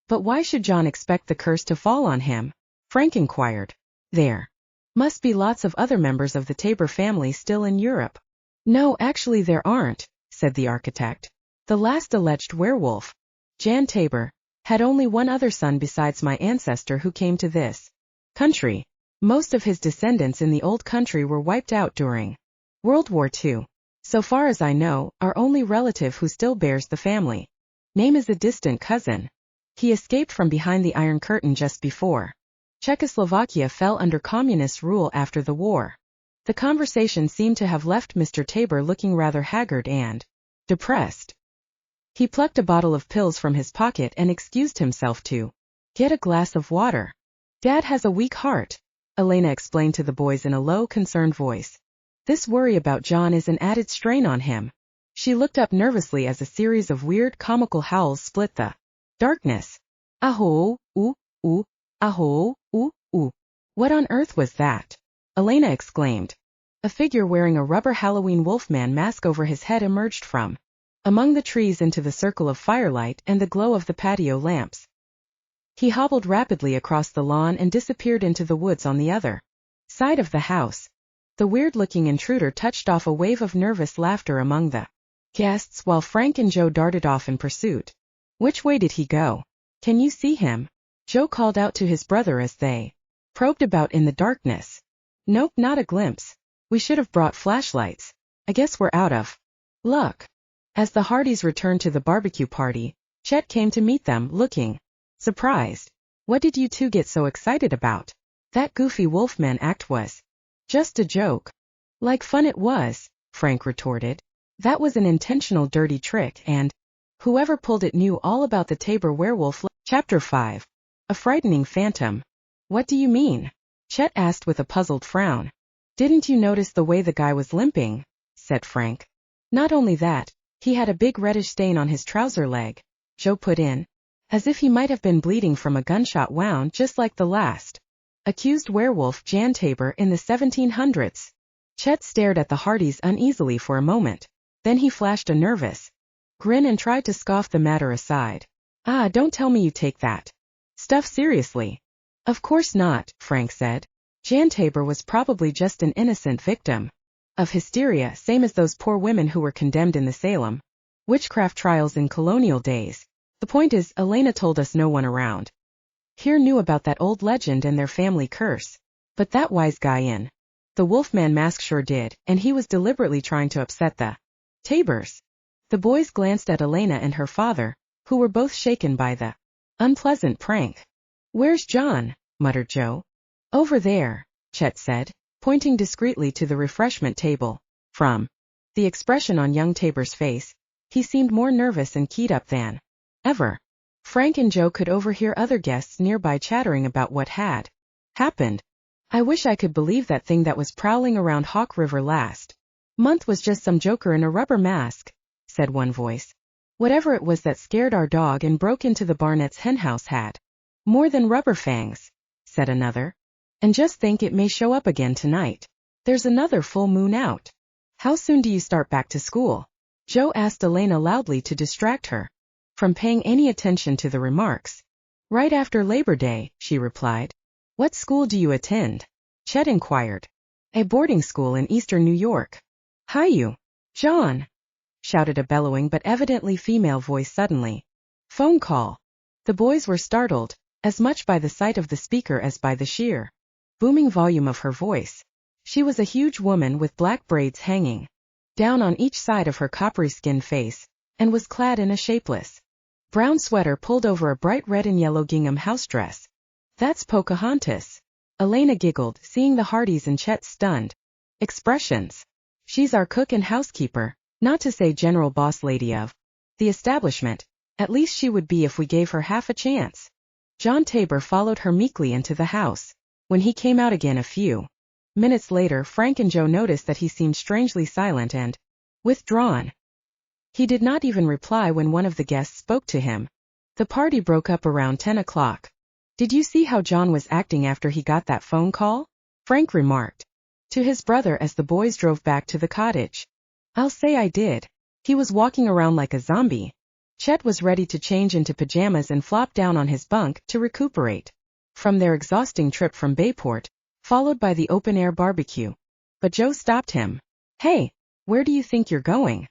But why should John expect the curse to fall on him? Frank inquired. There Must be lots of other members of the Tabor family still in Europe. No, actually there aren't, said the architect. The last alleged werewolf, Jan Tabor, had only one other son besides my ancestor who came to this country. Most of his descendants in the old country were wiped out during World War II. So far as I know, our only relative who still bears the family name is a distant cousin. He escaped from behind the Iron Curtain just before Czechoslovakia fell under communist rule after the war. The conversation seemed to have left Mr. Tabor looking rather haggard and depressed. He plucked a bottle of pills from his pocket and excused himself to get a glass of water. Dad has a weak heart, Elena explained to the boys in a low, concerned voice. This worry about John is an added strain on him. She looked up nervously as a series of weird, comical howls split the darkness. Aho, ooh, ooh, aho, ooh, ooh. What on earth was that? Elena exclaimed. A figure wearing a rubber Halloween wolfman mask over his head emerged from among the trees into the circle of firelight and the glow of the patio lamps. He hobbled rapidly across the lawn and disappeared into the woods on the other side of the house. The weird-looking intruder touched off a wave of nervous laughter among the guests while Frank and Joe darted off in pursuit. Which way did he go? Can you see him? Joe called out to his brother as they probed about in the darkness. Nope, not a glimpse. We should have brought flashlights. I guess we're out of luck. As the Hardys returned to the barbecue party, Chet came to meet them, looking surprised. What did you two get so excited about? That goofy wolfman act was just a joke. Like fun it was, Frank retorted. That was an intentional dirty trick and whoever pulled it knew all about the Tabor werewolf. Chapter 5. A frightening phantom. What do you mean? Chet asked with a puzzled frown. Didn't you notice the way the guy was limping? Said Frank. Not only that, he had a big reddish stain on his trouser leg, Joe put in. As if he might have been bleeding from a gunshot wound just like the last accused werewolf Jan Tabor in the 1700s. Chet stared at the Hardys uneasily for a moment. Then he flashed a nervous grin and tried to scoff the matter aside. Ah, don't tell me you take that stuff seriously. Of course not, Frank said. Jan Tabor was probably just an innocent victim of hysteria, same as those poor women who were condemned in the Salem witchcraft trials in colonial days. The point is, Elena told us no one around here knew about that old legend and their family curse. But that wise guy in the wolfman mask sure did, and he was deliberately trying to upset the Tabors. The boys glanced at Elena and her father, who were both shaken by the unpleasant prank. Where's John? Muttered Joe. Over there, Chet said, pointing discreetly to the refreshment table. From the expression on young Tabor's face, he seemed more nervous and keyed up than ever. Frank and Joe could overhear other guests nearby chattering about what had happened. I wish I could believe that thing that was prowling around Hawk River last month was just some joker in a rubber mask, said one voice. Whatever it was that scared our dog and broke into the Barnett's henhouse had more than rubber fangs, said another. And just think, it may show up again tonight. There's another full moon out. How soon do you start back to school? Joe asked Elena loudly to distract her from paying any attention to the remarks. Right after Labor Day, she replied. What school do you attend? Chet inquired. A boarding school in eastern New York. Hi you, John, shouted a bellowing but evidently female voice suddenly. Phone call. The boys were startled, as much by the sight of the speaker as by the sheer booming volume of her voice. She was a huge woman with black braids hanging down on each side of her coppery-skinned face, and was clad in a shapeless brown sweater pulled over a bright red and yellow gingham house dress. That's Pocahontas. Elena giggled, seeing the Hardys and Chet's stunned expressions. She's our cook and housekeeper, not to say general boss lady of the establishment. At least she would be if we gave her half a chance. John Tabor followed her meekly into the house. When he came out again a few minutes later, Frank and Joe noticed that he seemed strangely silent and withdrawn. He did not even reply when one of the guests spoke to him. The party broke up around 10 o'clock. Did you see how John was acting after he got that phone call? Frank remarked to his brother as the boys drove back to the cottage. I'll say I did. He was walking around like a zombie. Chet was ready to change into pajamas and flop down on his bunk to recuperate from their exhausting trip from Bayport, followed by the open-air barbecue. But Joe stopped him. Hey, where do you think you're going?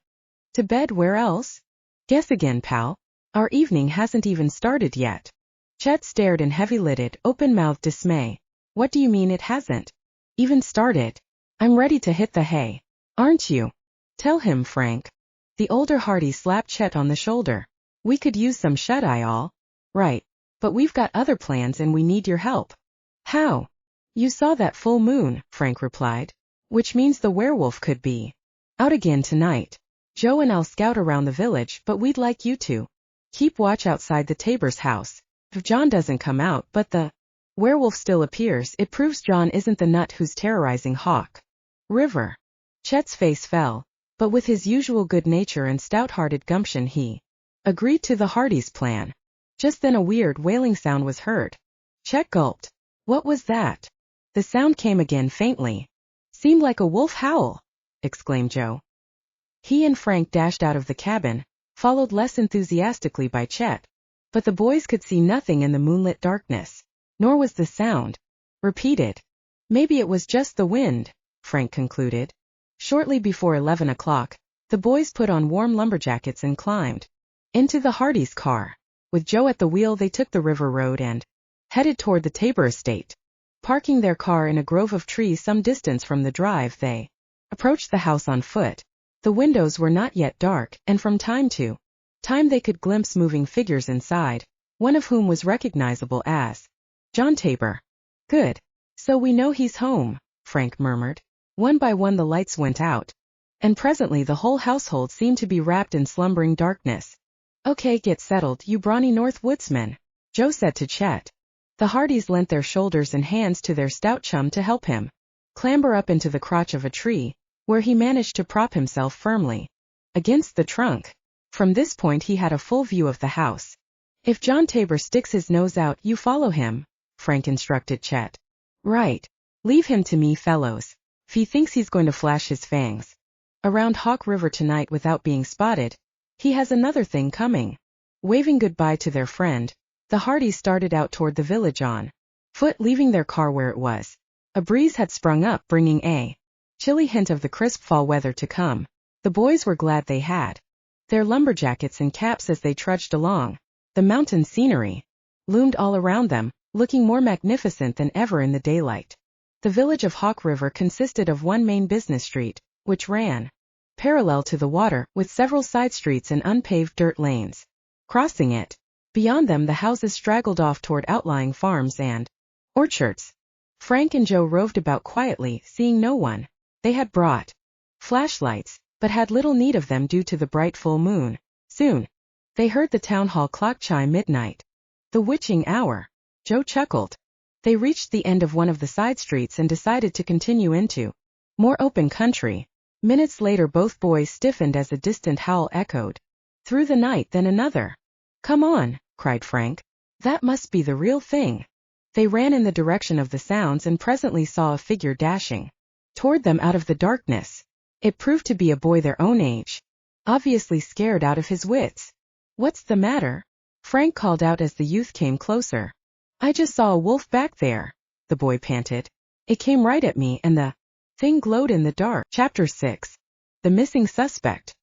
To bed, where else? Guess again, pal. Our evening hasn't even started yet. Chet stared in heavy-lidded, open-mouthed dismay. What do you mean it hasn't even started? I'm ready to hit the hay. Aren't you? Tell him, Frank. The older Hardy slapped Chet on the shoulder. We could use some shut-eye, all right, but we've got other plans and we need your help. How? You saw that full moon, Frank replied. Which means the werewolf could be out again tonight. Joe and I'll scout around the village, but we'd like you to keep watch outside the Tabor's house. If John doesn't come out but the werewolf still appears, it proves John isn't the nut who's terrorizing Hawk River. Chet's face fell, but with his usual good nature and stout-hearted gumption he agreed to the Hardys' plan. Just then a weird wailing sound was heard. Chet gulped. What was that? The sound came again faintly. Seemed like a wolf howl, exclaimed Joe. He and Frank dashed out of the cabin, followed less enthusiastically by Chet. But the boys could see nothing in the moonlit darkness, nor was the sound repeated. Maybe it was just the wind, Frank concluded. Shortly before 11 o'clock, the boys put on warm lumberjackets and climbed into the Hardys' car. With Joe at the wheel, they took the river road and headed toward the Tabor estate. Parking their car in a grove of trees some distance from the drive, they approached the house on foot. The windows were not yet dark, and from time to time they could glimpse moving figures inside, one of whom was recognizable as John Tabor. Good. So we know he's home, Frank murmured. One by one the lights went out, and presently the whole household seemed to be wrapped in slumbering darkness. Okay, get settled, you brawny North Woodsmen, Joe said to Chet. The Hardys lent their shoulders and hands to their stout chum to help him clamber up into the crotch of a tree, where he managed to prop himself firmly against the trunk. From this point he had a full view of the house. If John Tabor sticks his nose out, you follow him, Frank instructed Chet. Right. Leave him to me, fellows. If he thinks he's going to flash his fangs around Hawk River tonight without being spotted, he has another thing coming. Waving goodbye to their friend, the Hardys started out toward the village on foot, leaving their car where it was. A breeze had sprung up, bringing a chilly hint of the crisp fall weather to come. The boys were glad they had their lumberjackets and caps as they trudged along. The mountain scenery loomed all around them, looking more magnificent than ever in the daylight. The village of Hawk River consisted of one main business street, which ran parallel to the water, with several side streets and unpaved dirt lanes crossing it. Beyond them the houses straggled off toward outlying farms and orchards. Frank and Joe roved about quietly, seeing no one. They had brought flashlights, but had little need of them due to the bright full moon. Soon they heard the town hall clock chime midnight. The witching hour. Joe chuckled. They reached the end of one of the side streets and decided to continue into more open country. Minutes later both boys stiffened as a distant howl echoed through the night, then another. Come on, cried Frank. That must be the real thing. They ran in the direction of the sounds and presently saw a figure dashing toward them out of the darkness. It proved to be a boy their own age, obviously scared out of his wits. What's the matter? Frank called out as the youth came closer. I just saw a wolf back there, the boy panted. It came right at me and the thing glowed in the dark. Chapter 6. The missing suspect.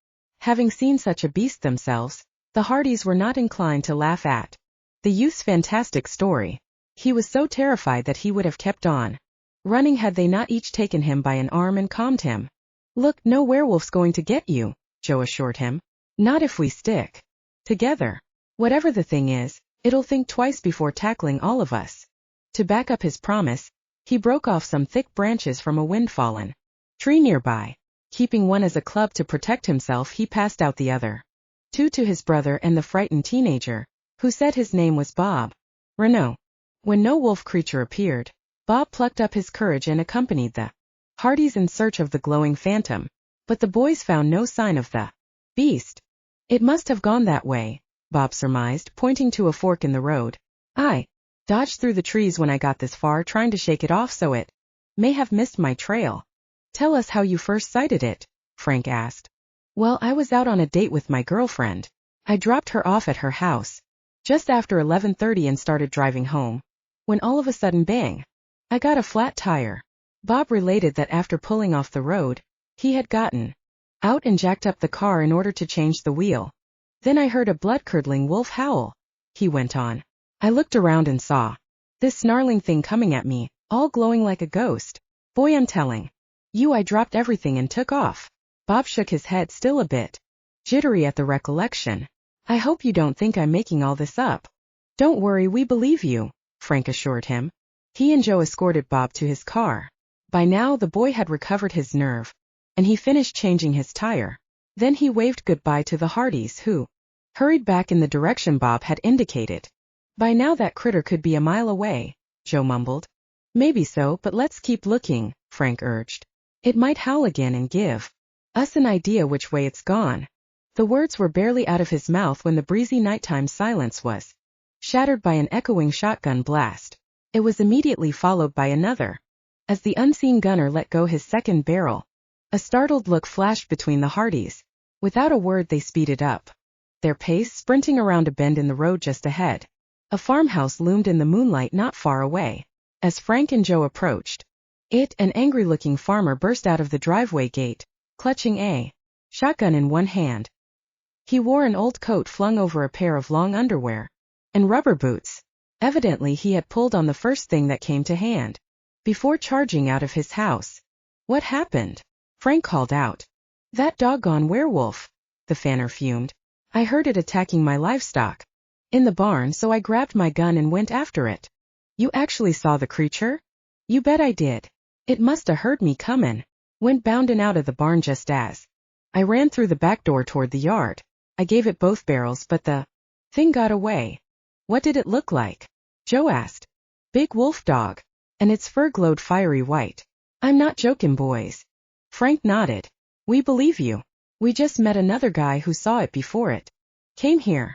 Having seen such a beast themselves, the Hardys were not inclined to laugh at the youth's fantastic story. He was so terrified that he would have kept on running had they not each taken him by an arm and calmed him. Look, no werewolf's going to get you, Joe assured him. Not if we stick together. Whatever the thing is, it'll think twice before tackling all of us. To back up his promise, he broke off some thick branches from a wind-fallen tree nearby. Keeping one as a club to protect himself, he passed out the other two to his brother and the frightened teenager, who said his name was Bob Renault. When no wolf creature appeared, Bob plucked up his courage and accompanied the Hardys in search of the glowing phantom, but the boys found no sign of the beast. It must have gone that way, Bob surmised, pointing to a fork in the road. I dodged through the trees when I got this far, trying to shake it off so it may have missed my trail. Tell us how you first sighted it, Frank asked. Well, I was out on a date with my girlfriend. I dropped her off at her house just after 11:30 and started driving home, when all of a sudden, bang, I got a flat tire. Bob related that after pulling off the road, he had gotten out and jacked up the car in order to change the wheel. Then I heard a blood-curdling wolf howl, he went on. I looked around and saw this snarling thing coming at me, all glowing like a ghost. Boy, I'm telling you, I dropped everything and took off. Bob shook his head, still a bit jittery at the recollection. I hope you don't think I'm making all this up. Don't worry, we believe you, Frank assured him. He and Joe escorted Bob to his car. By now the boy had recovered his nerve, and he finished changing his tire. Then he waved goodbye to the Hardys, who hurried back in the direction Bob had indicated. By now that critter could be a mile away, Joe mumbled. Maybe so, but let's keep looking, Frank urged. It might howl again and give us an idea which way it's gone. The words were barely out of his mouth when the breezy nighttime silence was shattered by an echoing shotgun blast. It was immediately followed by another. As the unseen gunner let go his second barrel, a startled look flashed between the Hardys. Without a word they speeded up their pace, sprinting around a bend in the road just ahead. A farmhouse loomed in the moonlight not far away. As Frank and Joe approached it, an angry-looking farmer burst out of the driveway gate, clutching a shotgun in one hand. He wore an old coat flung over a pair of long underwear and rubber boots. Evidently he had pulled on the first thing that came to hand before charging out of his house. What happened? Frank called out. That doggone werewolf, the fanner fumed. I heard it attacking my livestock in the barn, so I grabbed my gun and went after it. You actually saw the creature? You bet I did. It must 'a' heard me comin'. Went boundin' out of the barn just as I ran through the back door toward the yard. I gave it both barrels, but the thing got away. What did it look like? Joe asked. Big wolf dog, and its fur glowed fiery white. I'm not joking, boys. Frank nodded. We believe you. We just met another guy who saw it before it came here.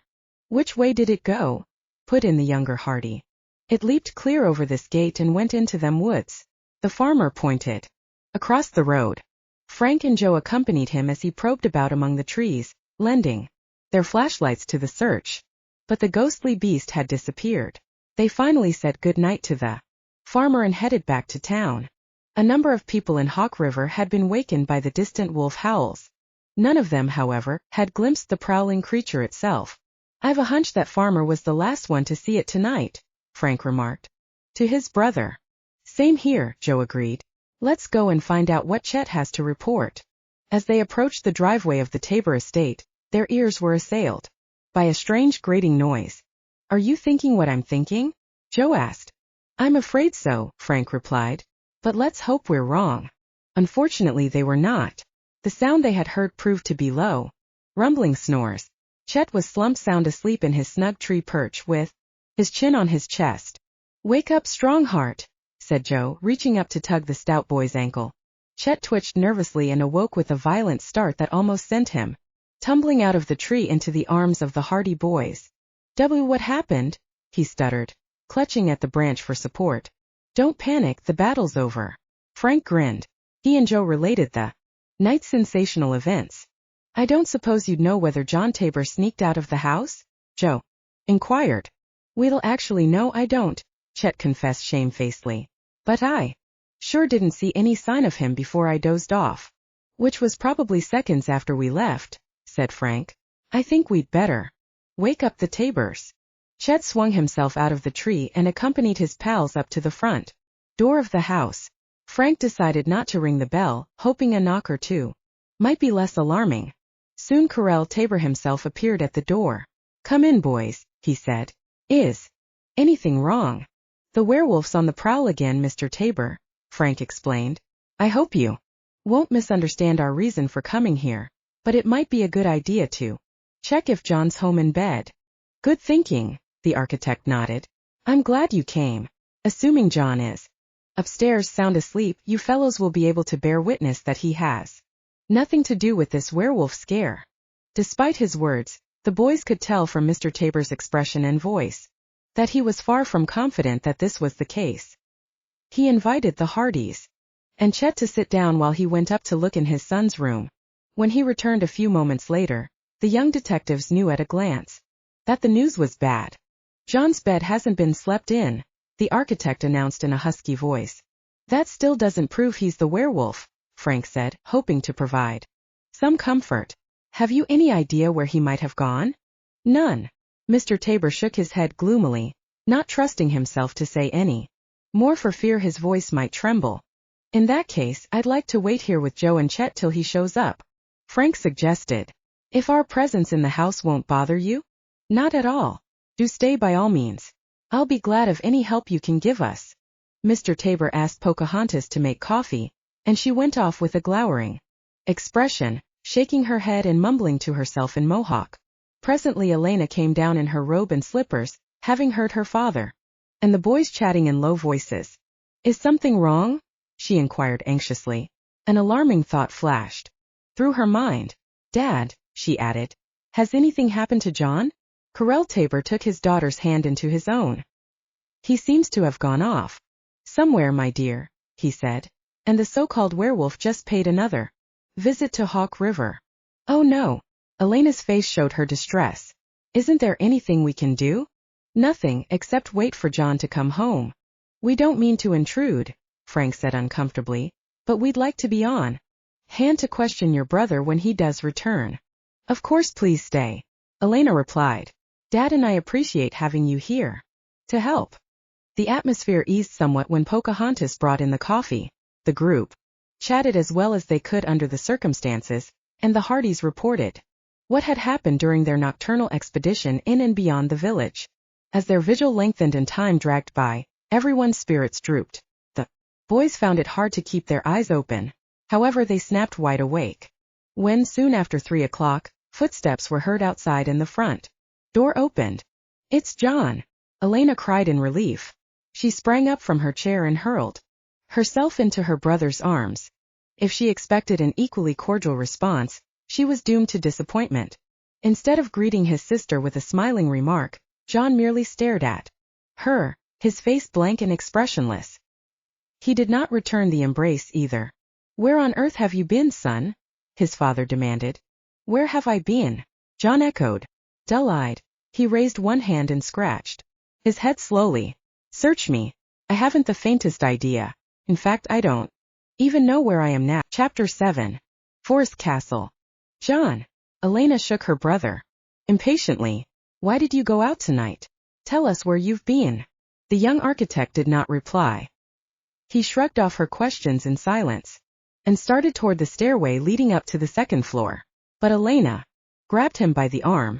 Which way did it go? Put in the younger Hardy. It leaped clear over this gate and went into them woods. The farmer pointed across the road. Frank and Joe accompanied him as he probed about among the trees, lending their flashlights to the search. But the ghostly beast had disappeared. They finally said good night to the farmer and headed back to town. A number of people in Hawk River had been wakened by the distant wolf howls. None of them, however, had glimpsed the prowling creature itself. I've a hunch that farmer was the last one to see it tonight, Frank remarked to his brother. Same here, Joe agreed. Let's go and find out what Chet has to report. As they approached the driveway of the Tabor estate, their ears were assailed by a strange grating noise. Are you thinking what I'm thinking? Joe asked. I'm afraid so, Frank replied. But let's hope we're wrong. Unfortunately they were not. The sound they had heard proved to be low, rumbling snores. Chet was slumped sound asleep in his snug tree perch with his chin on his chest. Wake up, Strongheart, said Joe, reaching up to tug the stout boy's ankle. Chet twitched nervously and awoke with a violent start that almost sent him tumbling out of the tree into the arms of the Hardy boys. What happened? He stuttered, clutching at the branch for support. Don't panic, the battle's over. Frank grinned. He and Joe related the night's sensational events. I don't suppose you'd know whether John Tabor sneaked out of the house? Joe inquired. Well, actually no, I don't, Chet confessed shamefacedly. But I sure didn't see any sign of him before I dozed off. Which was probably seconds after we left, said Frank. I think we'd better wake up the Tabors. Chet swung himself out of the tree and accompanied his pals up to the front door of the house. Frank decided not to ring the bell, hoping a knock or two might be less alarming. Soon Corell Tabor himself appeared at the door. Come in, boys, he said. Is anything wrong? The werewolf's on the prowl again, Mr. Tabor, Frank explained. I hope you won't misunderstand our reason for coming here, but it might be a good idea to check if John's home in bed. Good thinking, the architect nodded. I'm glad you came. Assuming John is upstairs sound asleep, you fellows will be able to bear witness that he has nothing to do with this werewolf scare. Despite his words, the boys could tell from Mr. Tabor's expression and voice that he was far from confident that this was the case. He invited the Hardys and Chet to sit down while he went up to look in his son's room. When he returned a few moments later, the young detectives knew at a glance that the news was bad. John's bed hasn't been slept in, the architect announced in a husky voice. That still doesn't prove he's the werewolf, Frank said, hoping to provide some comfort. Have you any idea where he might have gone? None. Mr. Tabor shook his head gloomily, not trusting himself to say any more for fear his voice might tremble. In that case, I'd like to wait here with Joe and Chet till he shows up, Frank suggested. If our presence in the house won't bother you? Not at all. Do stay by all means. I'll be glad of any help you can give us. Mr. Tabor asked Pocahontas to make coffee, and she went off with a glowering expression, shaking her head and mumbling to herself in Mohawk. Presently Elena came down in her robe and slippers, having heard her father and the boys chatting in low voices. Is something wrong? She inquired anxiously. An alarming thought flashed through her mind. Dad, she added, has anything happened to John? Corel Tabor took his daughter's hand into his own. He seems to have gone off somewhere, my dear, he said, and the so-called werewolf just paid another visit to Hawk River. Oh no. Elena's face showed her distress. Isn't there anything we can do? Nothing, except wait for John to come home. We don't mean to intrude, Frank said uncomfortably, but we'd like to be on hand to question your brother when he does return. Of course, please stay, Elena replied. Dad and I appreciate having you here to help. The atmosphere eased somewhat when Pocahontas brought in the coffee. The group chatted as well as they could under the circumstances, and the Hardys reported what had happened during their nocturnal expedition in and beyond the village. As their vigil lengthened and time dragged by, everyone's spirits drooped. The boys found it hard to keep their eyes open. However, they snapped wide awake when, soon after 3 o'clock, footsteps were heard outside and the front door opened. It's John, Elena cried in relief. She sprang up from her chair and hurled herself into her brother's arms. If she expected an equally cordial response, she was doomed to disappointment. Instead of greeting his sister with a smiling remark, John merely stared at her, his face blank and expressionless. He did not return the embrace either. Where on earth have you been, son? His father demanded. Where have I been? John echoed. Dull-eyed, he raised one hand and scratched his head slowly. Search me. I haven't the faintest idea. In fact, I don't even know where I am now. Chapter 7. Forest Castle. John. Elena shook her brother impatiently. Why did you go out tonight? Tell us where you've been. The young architect did not reply. He shrugged off her questions in silence and started toward the stairway leading up to the second floor. But Elena grabbed him by the arm.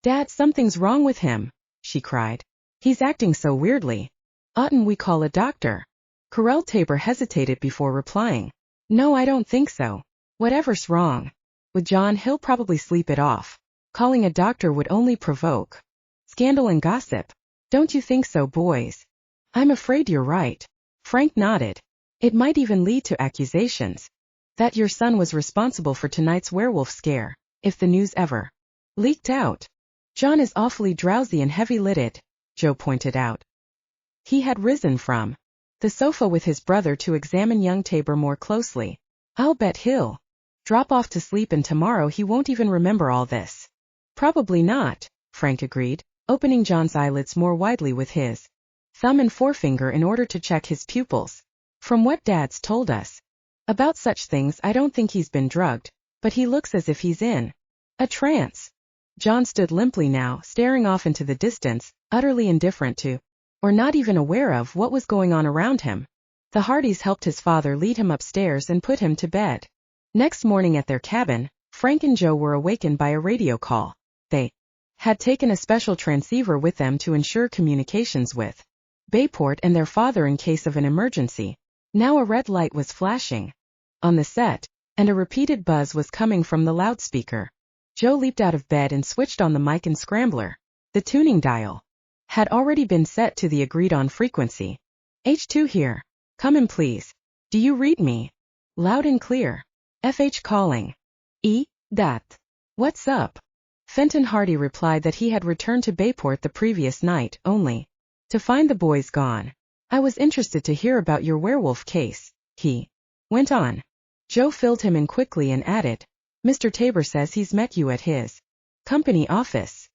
Dad, something's wrong with him, she cried. He's acting so weirdly. Oughtn't we call a doctor? Corel Tabor hesitated before replying. No, I don't think so. Whatever's wrong with John, he'll probably sleep it off. Calling a doctor would only provoke scandal and gossip. Don't you think so, boys? I'm afraid you're right. Frank nodded. It might even lead to accusations that your son was responsible for tonight's werewolf scare, if the news ever leaked out. John is awfully drowsy and heavy-lidded, Joe pointed out. He had risen from the sofa with his brother to examine young Tabor more closely. I'll bet he'll drop off to sleep and tomorrow he won't even remember all this. Probably not, Frank agreed, opening John's eyelids more widely with his thumb and forefinger in order to check his pupils. From what Dad's told us about such things, I don't think he's been drugged, but he looks as if he's in a trance. John stood limply now, staring off into the distance, utterly indifferent to, or not even aware of, what was going on around him. The Hardys helped his father lead him upstairs and put him to bed. Next morning at their cabin, Frank and Joe were awakened by a radio call. They had taken a special transceiver with them to ensure communications with Bayport and their father in case of an emergency. Now a red light was flashing on the set, and a repeated buzz was coming from the loudspeaker. Joe leaped out of bed and switched on the mic and scrambler. The tuning dial had already been set to the agreed-on frequency. H2 here. Come in, please. Do you read me? Loud and clear. FH calling. That. What's up? Fenton Hardy replied that he had returned to Bayport the previous night, only to find the boys gone. I was interested to hear about your werewolf case, he went on. Joe filled him in quickly and added, Mr. Tabor says he's met you at his company office.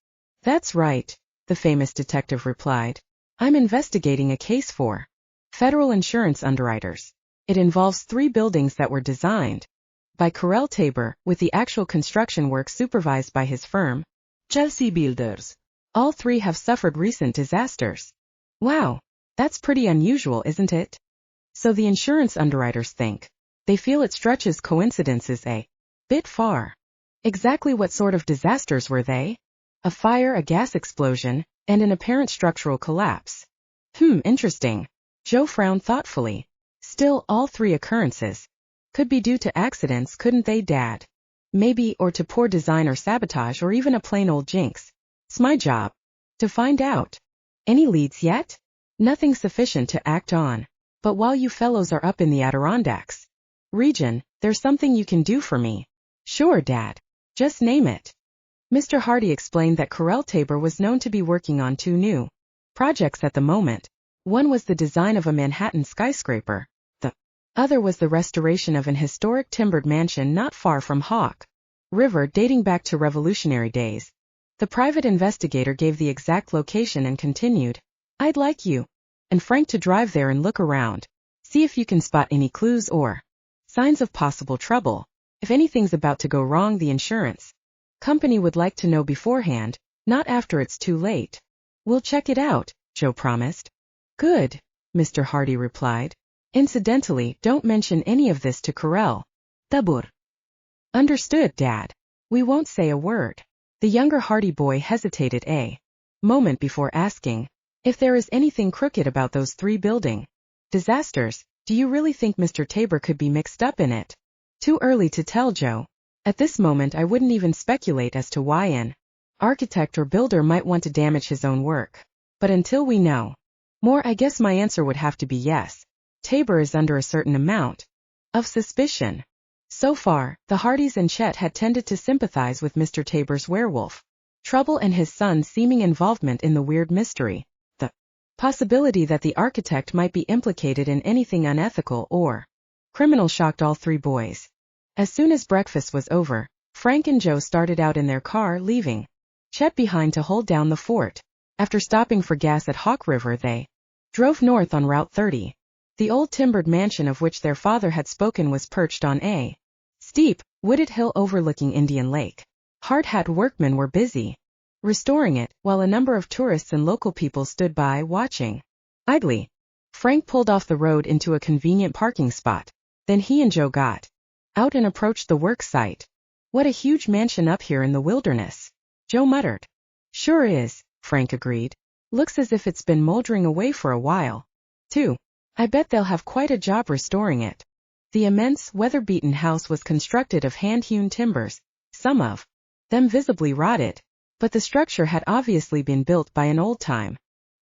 That's right, the famous detective replied. I'm investigating a case for federal insurance underwriters. It involves 3 buildings that were designed by Karel Tabor, with the actual construction work supervised by his firm, Chelsea Builders. All 3 have suffered recent disasters. Wow, that's pretty unusual, isn't it? So the insurance underwriters think. They feel it stretches coincidences a bit far. Exactly what sort of disasters were they? A fire, a gas explosion, and an apparent structural collapse. Interesting. Joe frowned thoughtfully. Still, all 3 occurrences could be due to accidents, couldn't they, Dad? Maybe, or to poor design or sabotage, or even a plain old jinx. It's my job to find out. Any leads yet? Nothing sufficient to act on. But while you fellows are up in the Adirondacks region, there's something you can do for me. Sure, Dad. Just name it. Mr. Hardy explained that Karel Tabor was known to be working on 2 new projects at the moment. One was the design of a Manhattan skyscraper. The other was the restoration of an historic timbered mansion not far from Hawk River, dating back to Revolutionary days. The private investigator gave the exact location and continued, I'd like you and Frank to drive there and look around. See if you can spot any clues or signs of possible trouble. If anything's about to go wrong, the insurance company would like to know beforehand, not after it's too late. We'll check it out, Joe promised. Good, Mr. Hardy replied. Incidentally, don't mention any of this to Karel Tabor. Understood, Dad. We won't say a word. The younger Hardy boy hesitated a moment before asking, if there is anything crooked about those 3 building disasters, do you really think Mr. Tabor could be mixed up in it? Too early to tell, Joe. At this moment I wouldn't even speculate as to why an architect or builder might want to damage his own work. But until we know more, I guess my answer would have to be yes. Tabor is under a certain amount of suspicion. So far, the Hardys and Chet had tended to sympathize with Mr. Tabor's werewolf trouble and his son's seeming involvement in the weird mystery. The possibility that the architect might be implicated in anything unethical or criminal shocked all 3 boys. As soon as breakfast was over, Frank and Joe started out in their car, leaving Chet behind to hold down the fort. After stopping for gas at Hawk River, they drove north on Route 30. The old timbered mansion of which their father had spoken was perched on a steep, wooded hill overlooking Indian Lake. Hard-hat workmen were busy restoring it, while a number of tourists and local people stood by, watching idly. Frank pulled off the road into a convenient parking spot. Then he and Joe got out and approached the work site. What a huge mansion up here in the wilderness, Joe muttered. Sure is, Frank agreed. Looks as if it's been moldering away for a while, too. I bet they'll have quite a job restoring it. The immense, weather-beaten house was constructed of hand-hewn timbers, some of them visibly rotted, but the structure had obviously been built by an old-time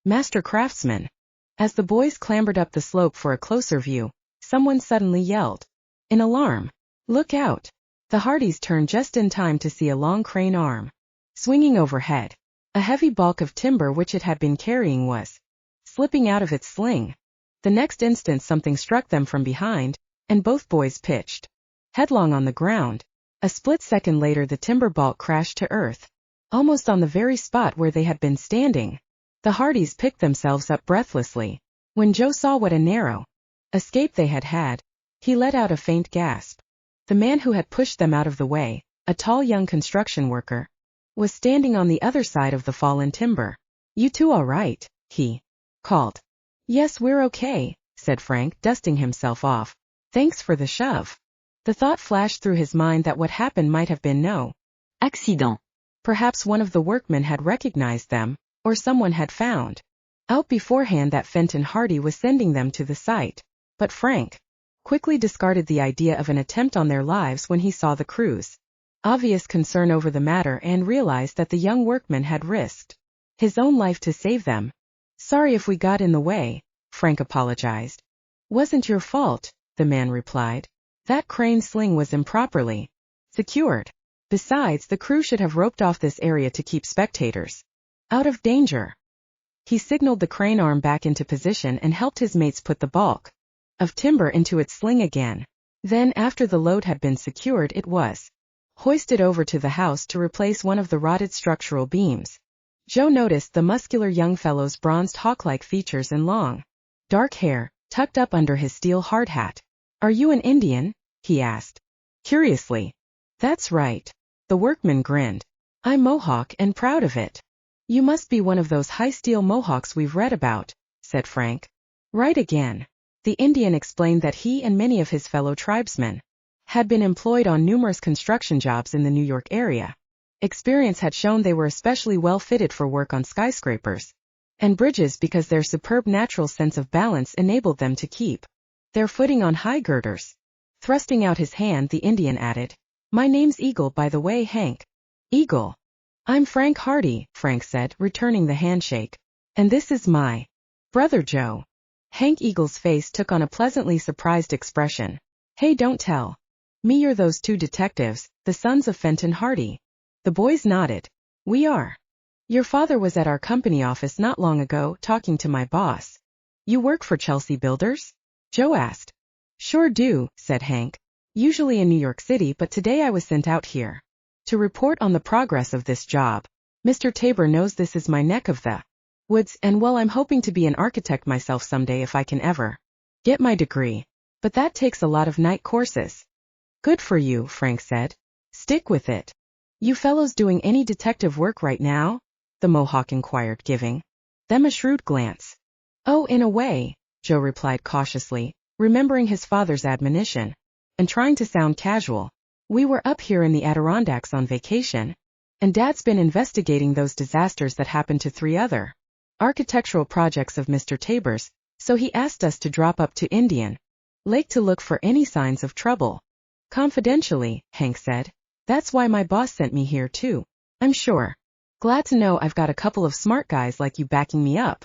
master craftsman. As the boys clambered up the slope for a closer view, someone suddenly yelled in alarm, "Look out!" The Hardys turned just in time to see a long crane arm swinging overhead. A heavy bulk of timber which it had been carrying was slipping out of its sling. The next instant something struck them from behind, and both boys pitched headlong on the ground. A split second later the timber bulk crashed to earth, almost on the very spot where they had been standing. The Hardys picked themselves up breathlessly. When Joe saw what a narrow escape they had had, he let out a faint gasp. The man who had pushed them out of the way, a tall young construction worker, was standing on the other side of the fallen timber. "You two all right?" he called. "Yes, we're okay," said Frank, dusting himself off. "Thanks for the shove." The thought flashed through his mind that what happened might have been no accident. Perhaps one of the workmen had recognized them, or someone had found out beforehand that Fenton Hardy was sending them to the site. But Frank quickly discarded the idea of an attempt on their lives when he saw the crew's obvious concern over the matter and realized that the young workman had risked his own life to save them. "Sorry if we got in the way," Frank apologized. "Wasn't your fault," the man replied. "That crane sling was improperly secured. Besides, the crew should have roped off this area to keep spectators out of danger." He signaled the crane arm back into position and helped his mates put the bulk of timber into its sling again. Then, after the load had been secured, it was hoisted over to the house to replace one of the rotted structural beams. Joe noticed the muscular young fellow's bronzed hawk-like features and long, dark hair, tucked up under his steel hard hat. Are you an Indian? He asked, curiously. That's right. The workman grinned. I'm Mohawk and proud of it. You must be one of those high steel Mohawks we've read about, said Frank. Right again. The Indian explained that he and many of his fellow tribesmen had been employed on numerous construction jobs in the New York area. Experience had shown they were especially well fitted for work on skyscrapers and bridges because their superb natural sense of balance enabled them to keep their footing on high girders. Thrusting out his hand, the Indian added, My name's Eagle, by the way, Hank. Eagle. I'm Frank Hardy, Frank said, returning the handshake. And this is my brother Joe. Hank Eagle's face took on a pleasantly surprised expression. Hey, don't tell me you're those two detectives, the sons of Fenton Hardy. The boys nodded. We are. Your father was at our company office not long ago talking to my boss. You work for Chelsea Builders? Joe asked. Sure do, said Hank. Usually in New York City, but today I was sent out here to report on the progress of this job. Mr. Tabor knows this is my neck of the woods, and well, I'm hoping to be an architect myself someday if I can ever get my degree. But that takes a lot of night courses. Good for you, Frank said. Stick with it. You fellows doing any detective work right now? The Mohawk inquired, giving them a shrewd glance. Oh, in a way, Joe replied cautiously, remembering his father's admonition, and trying to sound casual. We were up here in the Adirondacks on vacation, and Dad's been investigating those disasters that happened to 3 other architectural projects of Mr. Tabor's, so he asked us to drop up to Indian Lake to look for any signs of trouble. Confidentially, Hank said. That's why my boss sent me here too, I'm sure. Glad to know I've got a couple of smart guys like you backing me up.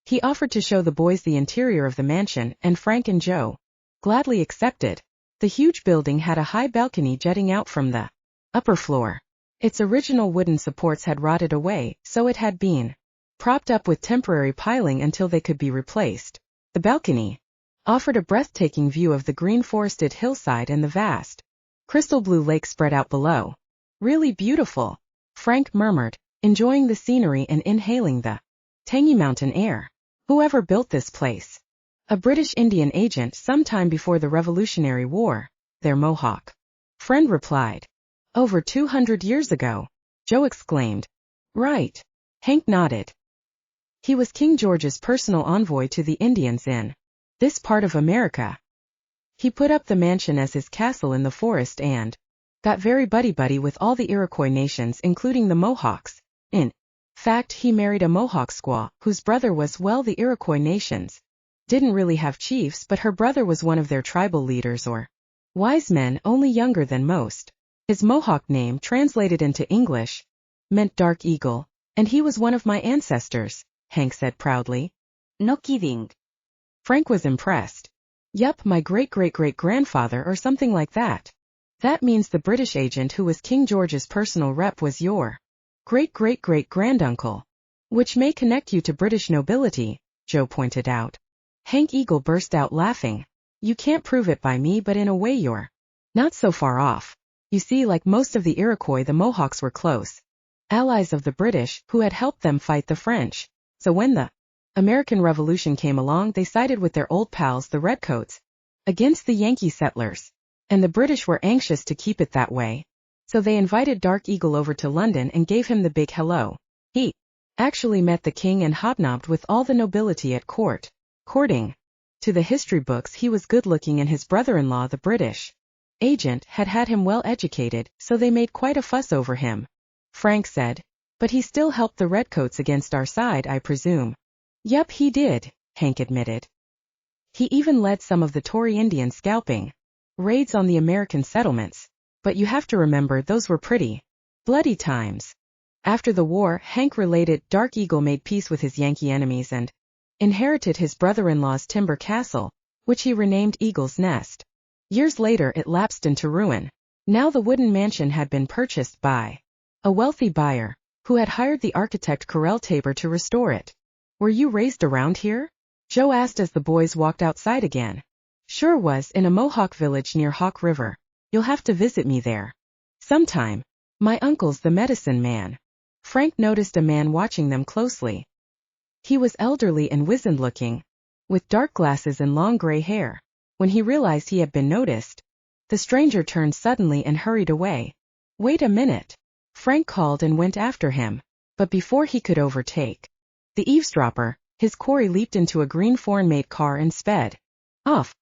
He offered to show the boys the interior of the mansion, and Frank and Joe gladly accepted. The huge building had a high balcony jutting out from the upper floor. Its original wooden supports had rotted away, so it had been propped up with temporary piling until they could be replaced. The balcony offered a breathtaking view of the green forested hillside and the vast, crystal blue lake spread out below. Really beautiful, Frank murmured, enjoying the scenery and inhaling the tangy mountain air. Whoever built this place? A British Indian agent sometime before the Revolutionary War, their Mohawk friend replied. Over 200 years ago, Joe exclaimed. Right. Hank nodded. He was King George's personal envoy to the Indians in this part of America. He put up the mansion as his castle in the forest and got very buddy-buddy with all the Iroquois nations, including the Mohawks. In fact, he married a Mohawk squaw, whose brother was, well, the Iroquois nations didn't really have chiefs, but her brother was one of their tribal leaders or wise men, only younger than most. His Mohawk name, translated into English, meant dark eagle, and he was one of my ancestors, Hank said proudly. No kidding. Frank was impressed. Yup, my great-great-great-grandfather or something like that. That means the British agent who was King George's personal rep was your great-great-great-granduncle, which may connect you to British nobility, Joe pointed out. Hank Eagle burst out laughing. You can't prove it by me, but in a way you're not so far off. You see, like most of the Iroquois, the Mohawks were close allies of the British, who had helped them fight the French. So when the American Revolution came along, they sided with their old pals, the Redcoats, against the Yankee settlers. And the British were anxious to keep it that way. So they invited Dark Eagle over to London and gave him the big hello. He actually met the king and hobnobbed with all the nobility at court. According to the history books, he was good-looking, and his brother-in-law, the British agent, had had him well educated, so they made quite a fuss over him. Frank said. But he still helped the Redcoats against our side, I presume. Yup, he did, Hank admitted. He even led some of the Tory Indian scalping raids on the American settlements. But you have to remember, those were pretty bloody times. After the war, Hank related, Dark Eagle made peace with his Yankee enemies and inherited his brother-in-law's timber castle, which he renamed Eagle's Nest. Years later it lapsed into ruin. Now the wooden mansion had been purchased by a wealthy buyer, who had hired the architect Corel Tabor to restore it. Were you raised around here? Joe asked as the boys walked outside again. Sure was, in a Mohawk village near Hawk River. You'll have to visit me there sometime. My uncle's the medicine man. Frank noticed a man watching them closely. He was elderly and wizened-looking, with dark glasses and long gray hair. When he realized he had been noticed, the stranger turned suddenly and hurried away. "Wait a minute," Frank called and went after him. But before he could overtake the eavesdropper, his quarry leaped into a green foreign-made car and sped off.